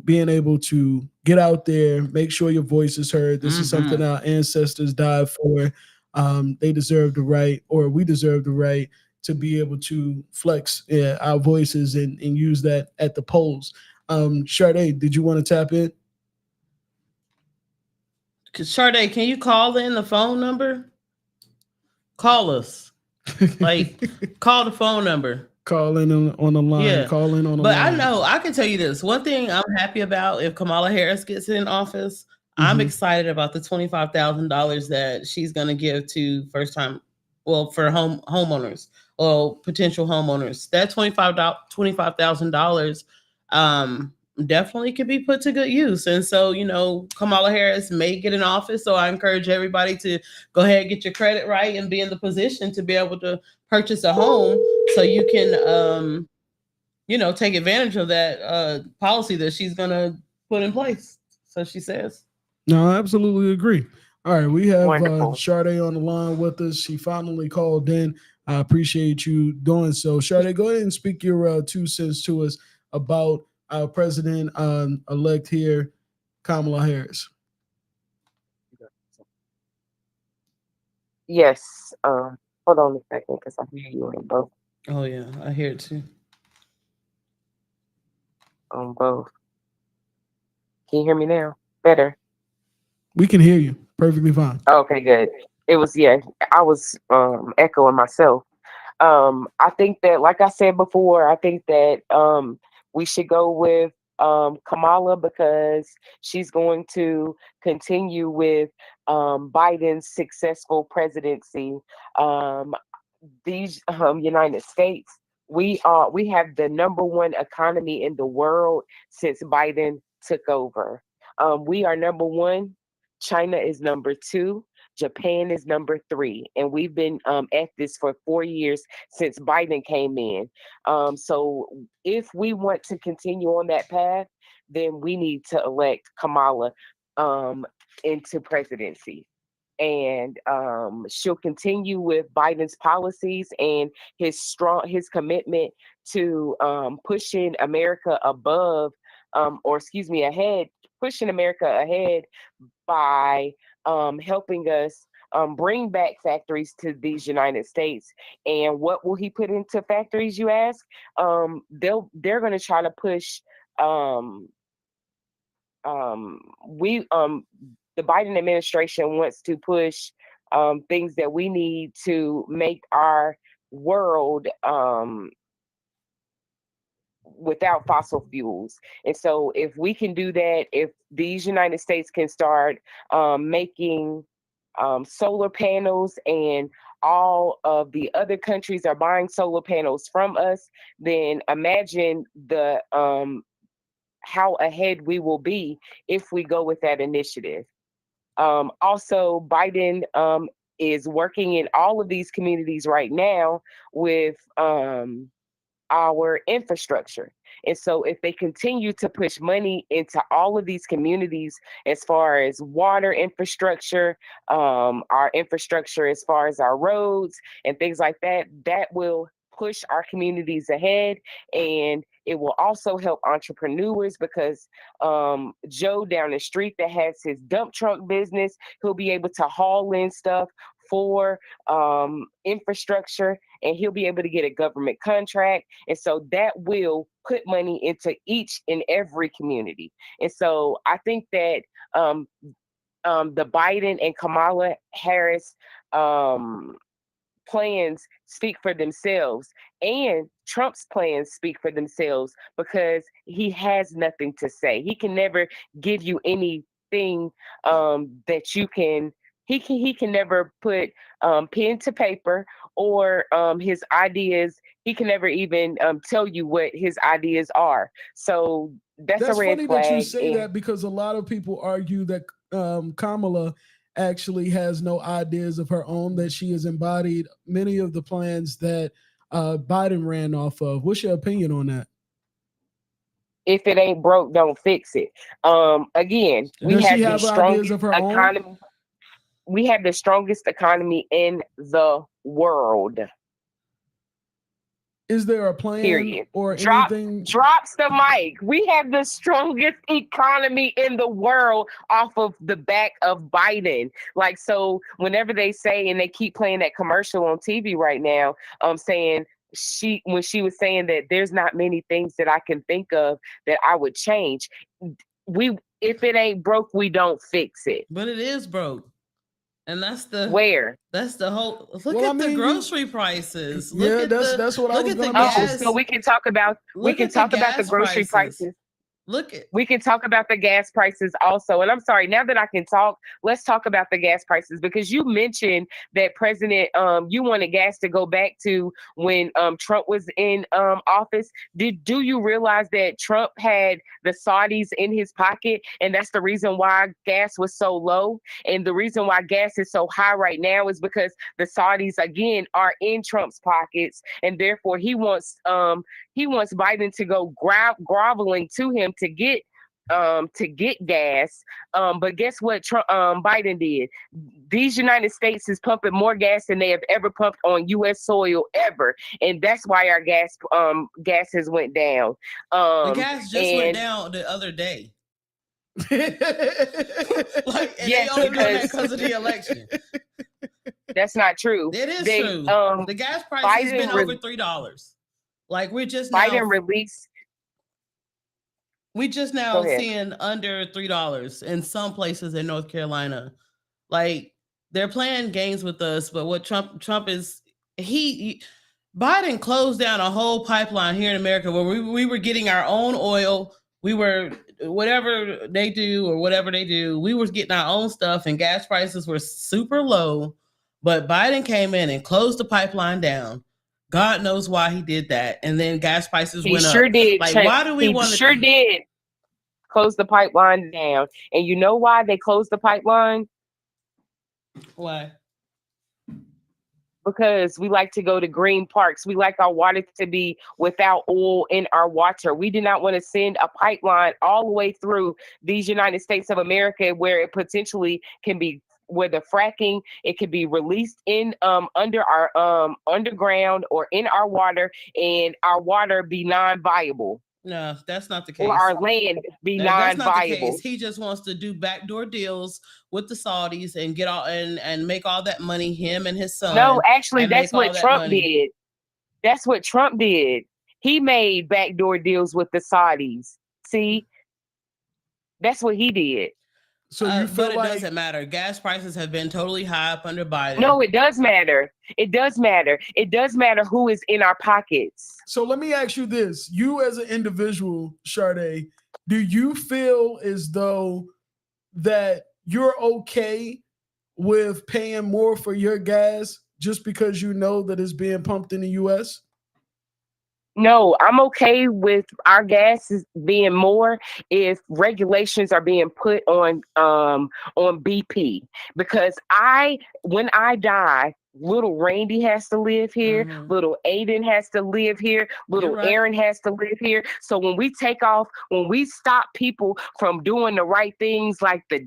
being able to get out there, make sure your voice is heard. This is something our ancestors died for. They deserve the right, or we deserve the right to be able to flex our voices and use that at the polls. Sade, did you want to tap in? Sade, can you call in the phone number? Call us. Like, call the phone number. Call in on the line. Yeah. Call in on the But line. I know, I can tell you this. One thing I'm happy about if Kamala Harris gets in office, I'm excited about the $25,000 that she's going to give to for homeowners or potential homeowners. That $25,000 definitely could be put to good use. And so, Kamala Harris may get in office. So I encourage everybody to go ahead and get your credit right and be in the position to be able to purchase a home so you can, take advantage of that policy that she's going to put in place. So she says. No, I absolutely agree. All right, we have Sade on the line with us. She finally called in. I appreciate you doing so. Sade, go ahead and speak your 2 cents to us about our president elect here, Kamala Harris. Yes. Hold on a second, because I hear you on both. Oh yeah, I hear it too. On both. Can you hear me now? Better. We can hear you perfectly fine. Okay, good. It was I was echoing myself. I think that, like I said before, I think that we should go with Kamala because she's going to continue with Biden's successful presidency. These United States, we have the number one economy in the world since Biden took over. We are number one. China is number 2. Japan is number 3. And we've been at this for 4 years since Biden came in. So if we want to continue on that path, then we need to elect Kamala into presidency. And she'll continue with Biden's policies and his commitment to pushing America pushing America ahead by helping us bring back factories to these United States. And what will he put into factories, you ask? They're going to try to push the Biden administration wants to push things that we need to make our world without fossil fuels. And so if we can do that, if these United States can start making solar panels and all of the other countries are buying solar panels from us, then imagine the how ahead we will be if we go with that initiative. Also, Biden is working in all of these communities right now with our infrastructure. And so if they continue to push money into all of these communities as far as water infrastructure, our infrastructure as far as our roads and things like that, that will push our communities ahead. And it will also help entrepreneurs because Joe down the street that has his dump truck business, he'll be able to haul in stuff for infrastructure, and he'll be able to get a government contract. And so that will put money into each and every community. And so I think that the Biden and Kamala Harris plans speak for themselves, and Trump's plans speak for themselves because he has nothing to say. He can never give you anything that you can. He can never put pen to paper or his ideas. He can never even tell you what his ideas are. So that's a red funny flag. that you say that, because a lot of people argue that Kamala actually has no ideas of her own, that she has embodied many of the plans that Biden ran off of. What's your opinion on that? If it ain't broke, don't fix it. Again, we have the strongest economy. We have the strongest economy in the world. Is there a plan Period. or anything? Drops the mic. We have the strongest economy in the world off of the back of Biden. Like, so whenever they say, and they keep playing that commercial on TV right now, saying when she was saying that there's not many things that I can think of that I would change. If it ain't broke, we don't fix it. But it is broke. And that's the whole the grocery prices. That's what I was going to mention. So we can talk about the grocery prices. We can talk about the gas prices also. And I'm sorry, now that I can talk, let's talk about the gas prices, because you mentioned that President, you wanted gas to go back to when Trump was in office. Do you realize that Trump had the Saudis in his pocket, and that's the reason why gas was so low? And the reason why gas is so high right now is because the Saudis again are in Trump's pockets, and therefore he wants Biden to go groveling to him to get gas. But guess what Biden did? These United States is pumping more gas than they have ever pumped on U.S. soil ever, and that's why our gas has went down. The gas just went down the other day. Because of the election. That's not true. It is true. The gas price has been over $3. Like we just now seeing under $3 in some places in North Carolina. Like they're playing games with us, but what Trump is Biden closed down a whole pipeline here in America where we were getting our own oil. We were whatever they do, we were getting our own stuff, and gas prices were super low. But Biden came in and closed the pipeline down. God knows why he did that. And then gas prices went up. He sure did. Like, why do we want to? He sure did close the pipeline down. And you know why they closed the pipeline? Why? Because we like to go to green parks. We like our water to be without oil in our water. We do not want to send a pipeline all the way through these United States of America where it potentially can be, where the fracking, it could be released in under our underground or in our water, and our water be non-viable. No, that's not the case. Or our land be non-viable. He just wants to do backdoor deals with the Saudis and get all and make all that money, him and his son. No, actually, that's what Trump did. That's what Trump did. He made backdoor deals with the Saudis. See, that's what he did. So you feel but it doesn't matter. Gas prices have been totally high up under Biden. No, it does matter. It does matter. It does matter who is in our pockets. So let me ask you this. You as an individual, Sade, do you feel as though that you're okay with paying more for your gas just because you know that it's being pumped in the U.S.? No, I'm okay with our gas being more if regulations are being put on BP, because when I die, little Randy has to live here, little Aiden has to live here, little Aaron has to live here. So when we take off, when we stop people from doing the right things, like the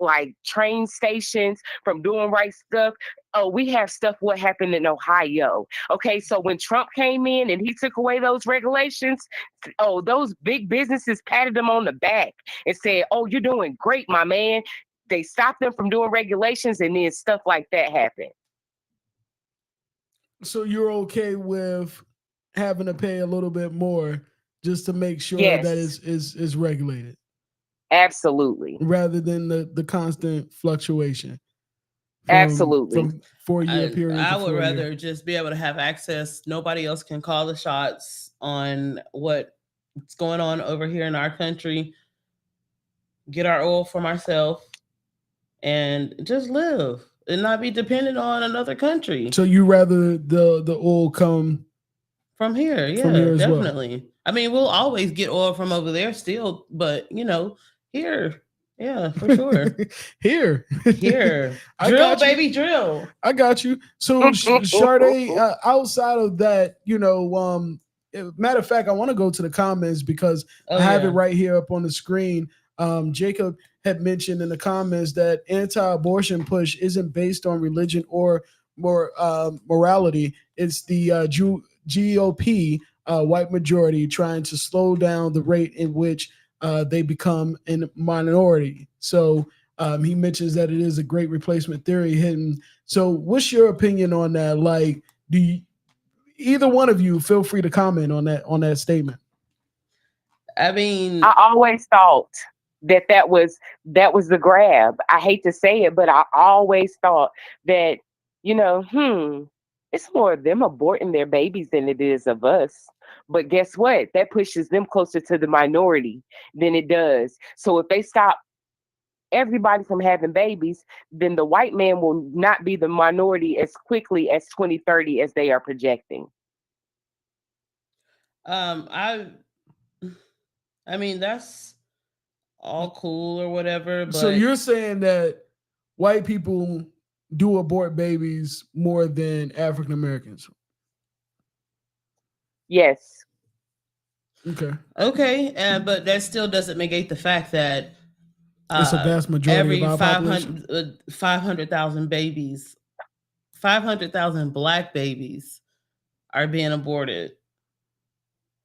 like train stations from doing right stuff. Oh, we have stuff what happened in Ohio. Okay, so when Trump came in and he took away those regulations, oh, those big businesses patted him on the back and said, "Oh, you're doing great, my man." They stopped them from doing regulations, and then stuff like that happened. So you're okay with having to pay a little bit more just to make sure Yes. that is regulated? Absolutely. Rather than the constant fluctuation. Absolutely. From 4-year period. I would rather just be able to have access. Nobody else can call the shots on what's going on over here in our country. Get our oil from ourselves and just live and not be dependent on another country. So you rather the oil come from here? Yeah, from here as definitely. Well. I mean, we'll always get oil from over there still, but here, yeah, for sure. Here. Drill, baby, drill. I got you. So Sade, outside of that, matter of fact, I want to go to the comments because I have it right here up on the screen. Jacob had mentioned in the comments that anti-abortion push isn't based on religion or morality. It's the GOP white majority trying to slow down the rate in which they become a minority. So he mentions that it is a great replacement theory hidden. So what's your opinion on that? Like, either one of you feel free to comment on that statement? I mean, I always thought that was the grab. I hate to say it, but I always thought that, it's more of them aborting their babies than it is of us. But guess what? That pushes them closer to the minority than it does. So if they stop everybody from having babies, then the white man will not be the minority as quickly as 2030 as they are projecting. I mean, that's all cool or whatever. But so you're saying that white people do abort babies more than African Americans? Yes. Okay. But that still doesn't negate the fact that it's a vast majority every of our population. 500,000 babies, 500,000 Black babies are being aborted.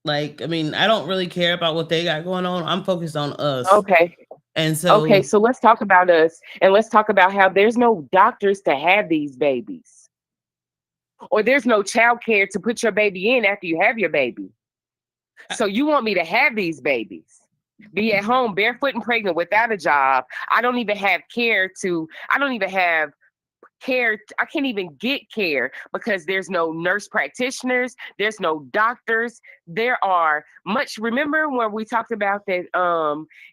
Like, I mean, I don't really care about what they got going on. I'm focused on us. Okay. And so let's talk about us, and let's talk about how there's no doctors to have these babies, or there's no child care to put your baby in after you have your baby. So you want me to have these babies, be at home barefoot and pregnant without a job. I don't even have care. I can't even get care because there's no nurse practitioners, there's no doctors. There are remember when we talked about that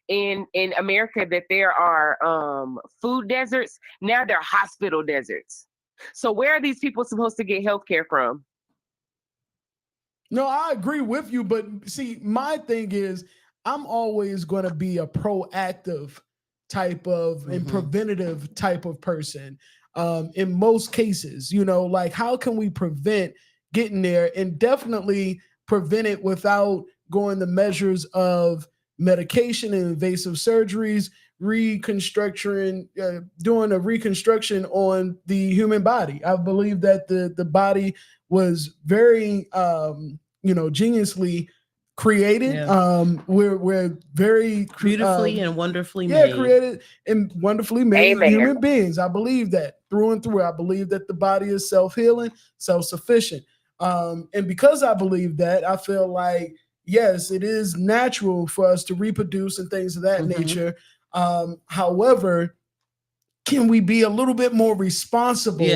in America that there are food deserts? Now they're hospital deserts. So where are these people supposed to get health care from? No, I agree with you, but see, my thing is I'm always going to be a proactive type of and preventative type of person. In most cases, like how can we prevent getting there, and definitely prevent it without going the measures of medication and invasive surgeries, reconstruction, doing a reconstruction on the human body. I believe that the body was very, geniusly created. Yeah. We're very beautifully and wonderfully made. Created and wonderfully made Amen. human beings. I believe that through and through. I believe that the body is self-healing, self-sufficient. And because I believe that, I feel like, yes, it is natural for us to reproduce and things of that nature. However, can we be a little bit more responsible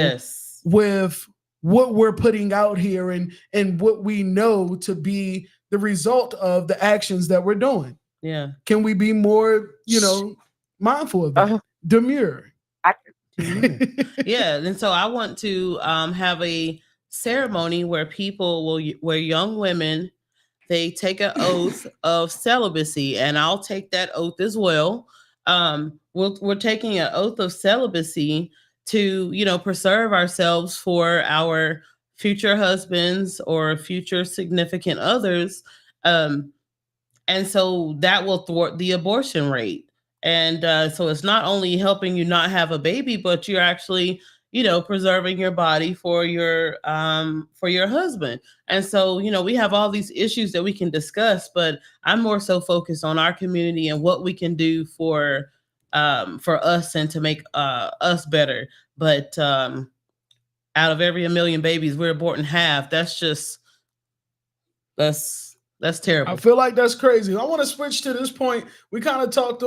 with what we're putting out here and what we know to be the result of the actions that we're doing? Yeah. Can we be more, mindful of that? Demure. Yeah, and so I want to have a ceremony where where young women, they take an oath of celibacy, and I'll take that oath as well. We're taking an oath of celibacy to, preserve ourselves for our future husbands or future significant others. And so that will thwart the abortion rate. And so it's not only helping you not have a baby, but you're actually, preserving your body for your husband. And so, we have all these issues that we can discuss, but I'm more so focused on our community and what we can do for us and to make us better. But out of every 1 million babies, we're aborting half. That's terrible. I feel like that's crazy. I want to switch to this point. We kind of touched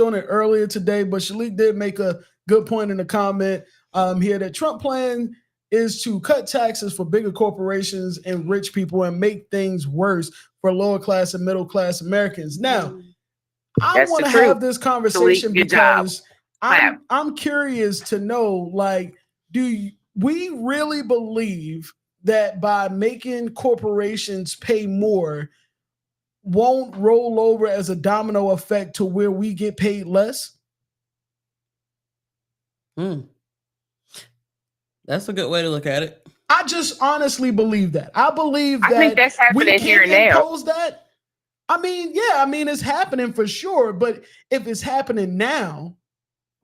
on it earlier today, but Shalik did make a good point in the comment here that Trump plan is to cut taxes for bigger corporations and rich people and make things worse for lower class and middle class Americans. Now, I want to have this conversation because I'm curious to know, like, do we really believe that by making corporations pay more won't roll over as a domino effect to where we get paid less? That's a good way to look at it. I just honestly believe that. I think that's happening here now. Impose that. I mean, it's happening for sure. But if it's happening now,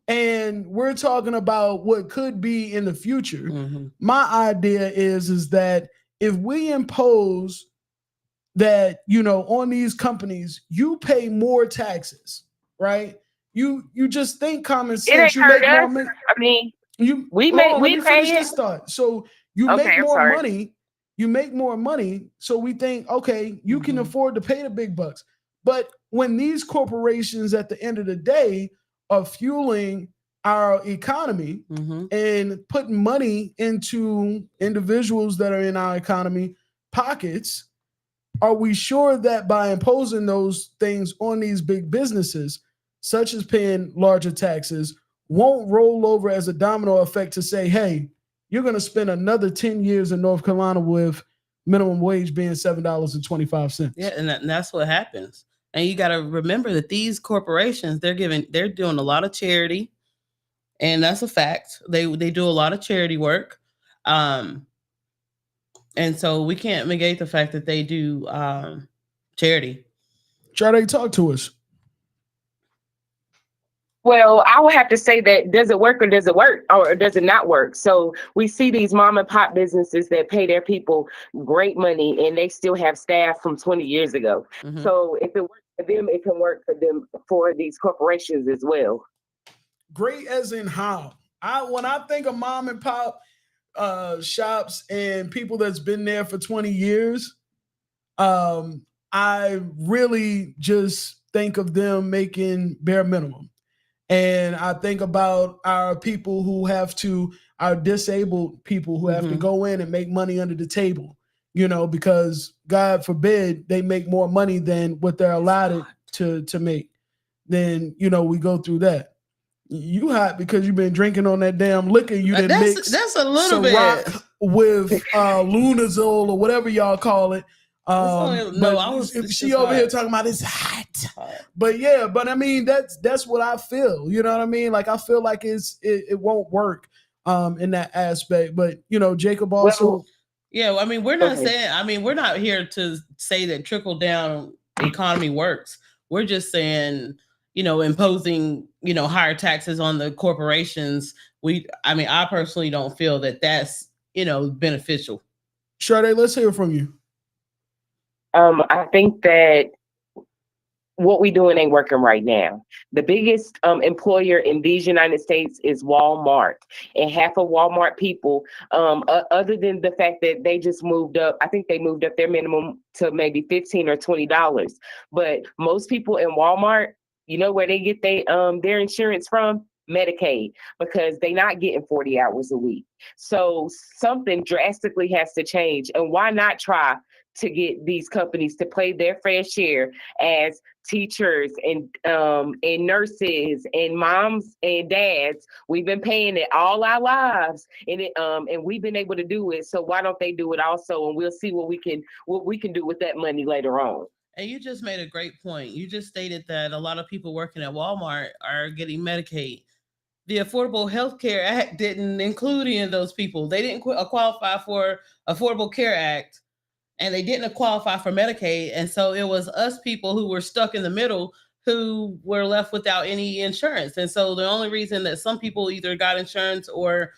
and we're talking about what could be in the future, my idea is that if we impose that, on these companies, you pay more taxes, right? You just think common sense. It ain't hurt us. I mean, we pay this thought. So you make more money. You make more money. So we think, okay, you can afford to pay the big bucks. But when these corporations at the end of the day are fueling our economy and putting money into individuals that are in our economy pockets, are we sure that by imposing those things on these big businesses, such as paying larger taxes, won't roll over as a domino effect to say, hey, you're going to spend another 10 years in North Carolina with minimum wage being $7.25. Yeah, and that's what happens. And you got to remember that these corporations, they're doing a lot of charity, and that's a fact. They do a lot of charity work, and so we can't negate the fact that they do charity. Try to talk to us. Well, I would have to say that does it work or does it work or does it not work? So we see these mom and pop businesses that pay their people great money and they still have staff from 20 years ago. So if it works for them, it can work for these corporations as well. Great as in how? When I think of mom and pop shops and people that's been there for 20 years, I really just think of them making bare minimum. And I think about our people our disabled people who have to go in and make money under the table, because God forbid they make more money than what they're allowed to make. Then, we go through that. You hot because you've been drinking on that damn liquor. You didn't mix. That's a little bit with Lunazol or whatever y'all call it. She over here talking about it's hot. But I mean that's what I feel. You know what I mean? Like I feel like it won't work in that aspect. But Jacob also. I mean we're not saying. I mean we're not here to say that trickle down economy works. We're just saying imposing higher taxes on the corporations. I personally don't feel that that's beneficial. Sade, let's hear from you. I think that what we're doing ain't working right now. The biggest employer in these United States is Walmart, and half of Walmart people, other than the fact that they just moved up, I think they moved up their minimum to maybe $15 or $20. But most people in Walmart, where they get their insurance from? Medicaid, because they're not getting 40 hours a week. So something drastically has to change. And why not try to get these companies to pay their fair share as teachers and nurses and moms and dads. We've been paying it all our lives, and we've been able to do it. So why don't they do it also? And we'll see what we can do with that money later on. And you just made a great point. You just stated that a lot of people working at Walmart are getting Medicaid. The Affordable Health Care Act didn't include any of those people. They didn't qualify for Affordable Care Act, and they didn't qualify for Medicaid. And so it was us people who were stuck in the middle who were left without any insurance. And so the only reason that some people either got insurance or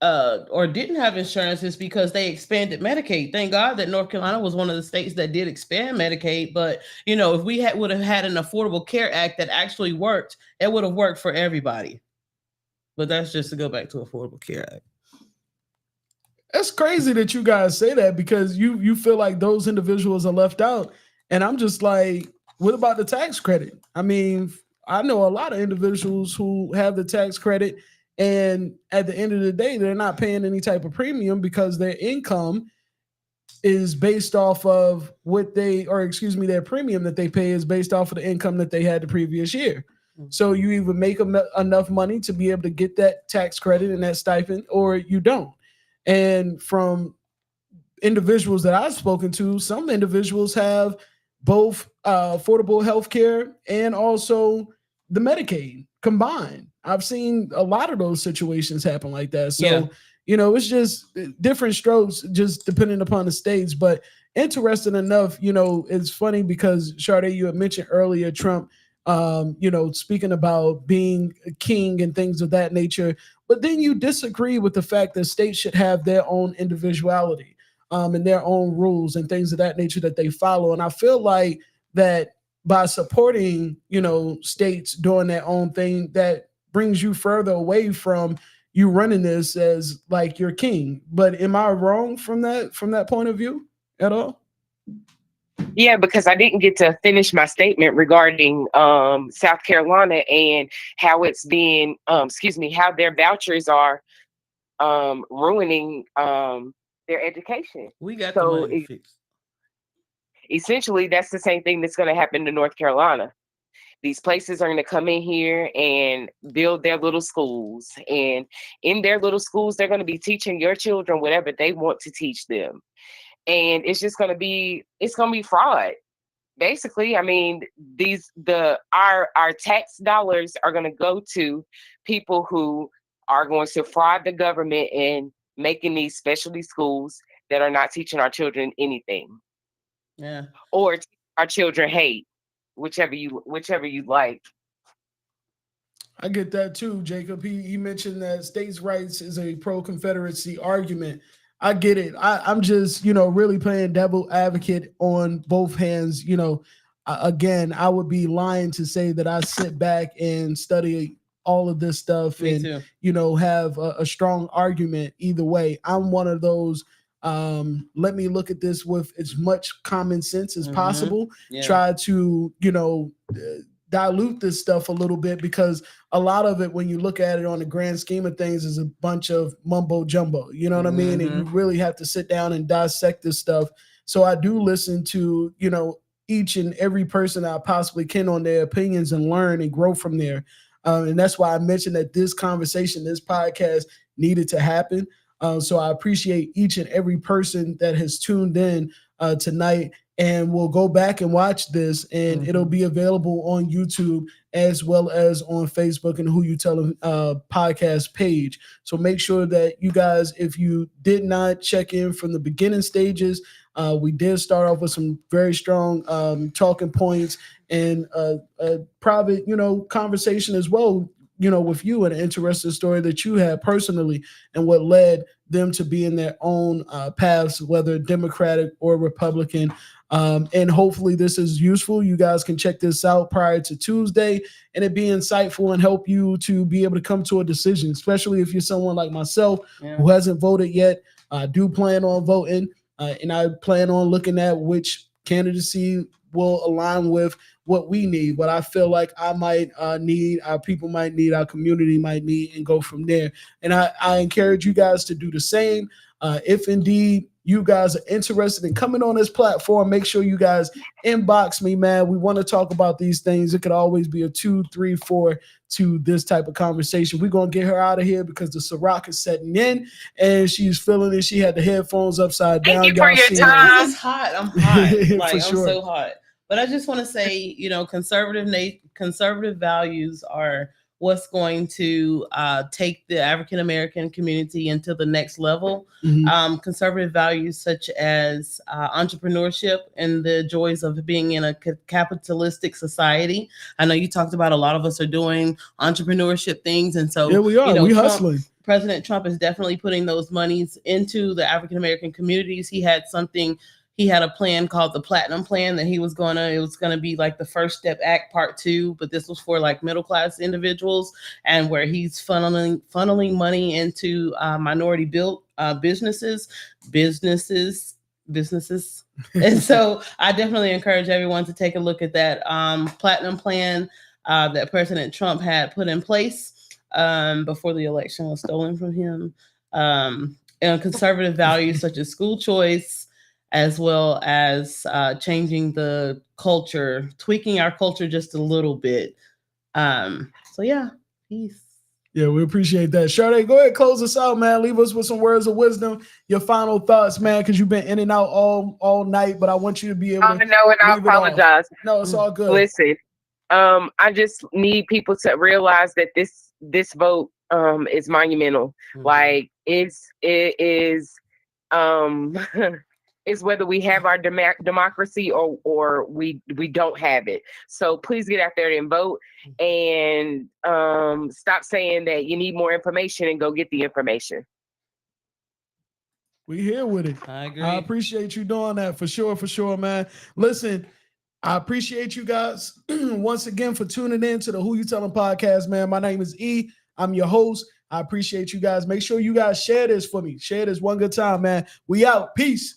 didn't have insurance is because they expanded Medicaid. Thank God that North Carolina was one of the states that did expand Medicaid. But, you know, if we would have had an Affordable Care Act that actually worked, it would have worked for everybody. But that's just to go back to Affordable Care Act. That's crazy that you guys say that, because you feel like those individuals are left out. And I'm just like, what about the tax credit? I mean, I know a lot of individuals who have the tax credit, and at the end of the day, they're not paying any type of premium because their income is based off of their premium that they pay is based off of the income that they had the previous year. So you either make enough money to be able to get that tax credit and that stipend, or you don't. And from individuals that I've spoken to, some individuals have both affordable health care and also the Medicaid combined. I've seen a lot of those situations happen like that. So, you know, it's just different strokes, just depending upon the states. But interesting enough, you know, it's funny because, Sade, you had mentioned earlier Trump, you know, speaking about being a king and things of that nature. But then you disagree with the fact that states should have their own individuality and their own rules and things of that nature that they follow. And I feel like that by supporting, you know, states doing their own thing, that brings you further away from you running this as like your king. But am I wrong from that point of view at all? Yeah, because I didn't get to finish my statement regarding South Carolina and how it's being, how their vouchers are ruining their education. We got the money fixed. Essentially, that's the same thing that's going to happen to North Carolina. These places are going to come in here and build their little schools. And in their little schools, they're going to be teaching your children whatever they want to teach them. And it's just going to be fraud. Basically, I mean, our tax dollars are going to go to people who are going to fraud the government and making these specialty schools that are not teaching our children anything. Yeah. Or our children hate, whichever you like. I get that too, Jacob. He mentioned that states' rights is a pro-Confederacy argument. I get it. I'm just, you know, really playing devil advocate on both hands. You know, again, I would be lying to say that I sit back and study all of this stuff and, you know, have a strong argument either way. I'm one of those, let me look at this with as much common sense as possible. Yeah. Try to, you know, dilute this stuff a little bit, because a lot of it, when you look at it on the grand scheme of things, is a bunch of mumbo jumbo, you know what I mean? And you really have to sit down and dissect this stuff. So I do listen to, you know, each and every person I possibly can on their opinions and learn and grow from there. And that's why I mentioned that this conversation, this podcast needed to happen. So I appreciate each and every person that has tuned in tonight. And we'll go back and watch this, and it'll be available on YouTube as well as on Facebook and Who You Tellin' podcast page. So make sure that you guys, if you did not check in from the beginning stages, we did start off with some very strong talking points and a private, you know, conversation as well, you know, with you, and an interesting story that you had personally and what led them to be in their own paths, whether Democratic or Republican. And hopefully this is useful. You guys can check this out prior to Tuesday, and it be insightful and help you to be able to come to a decision, especially if you're someone like myself who hasn't voted yet. I do plan on voting, and I plan on looking at which candidacy will align with what we need, what I feel like I might need, our people might need, our community might need, and go from there. And I encourage you guys to do the same. If indeed you guys are interested in coming on this platform, make sure you guys inbox me, man. We want to talk about these things. It could always be a 2, 3, 4 to this type of conversation. We're going to get her out of here because the Ciroc is setting in and she's feeling it. She had the headphones upside down. Thank you for your time. It's hot. I'm hot. Like, For sure. I'm so hot. But I just want to say, conservative values are what's going to take the African-American community into the next level. Mm-hmm. Conservative values such as entrepreneurship and the joys of being in a capitalistic society. I know you talked about a lot of us are doing entrepreneurship things. And so yeah, we are. We hustling. President Trump is definitely putting those monies into the African-American communities. He had a plan called the Platinum Plan that it was gonna be like the First Step Act Part 2, but this was for like middle class individuals, and where he's funneling money into minority built businesses. And so I definitely encourage everyone to take a look at that Platinum Plan that President Trump had put in place before the election was stolen from him. And conservative values such as school choice, as well as changing the culture, tweaking our culture just a little bit. So yeah, peace. Yeah, we appreciate that. Sade, go ahead, close us out, man. Leave us with some words of wisdom, your final thoughts, man, because you've been in and out all night, but I want you to be able to. No, and I apologize. No, it's all good. Listen, I just need people to realize that this vote is monumental. Mm-hmm. Like it is is whether we have our democracy or we don't have it. So please get out there and vote, and stop saying that you need more information and go get the information. We here with it. I agree. I appreciate you doing that for sure, man. Listen, I appreciate you guys once again for tuning in to the Who You Telling podcast, man. My name is E. I'm your host. I appreciate you guys. Make sure you guys share this for me. Share this one good time, man. We out. Peace.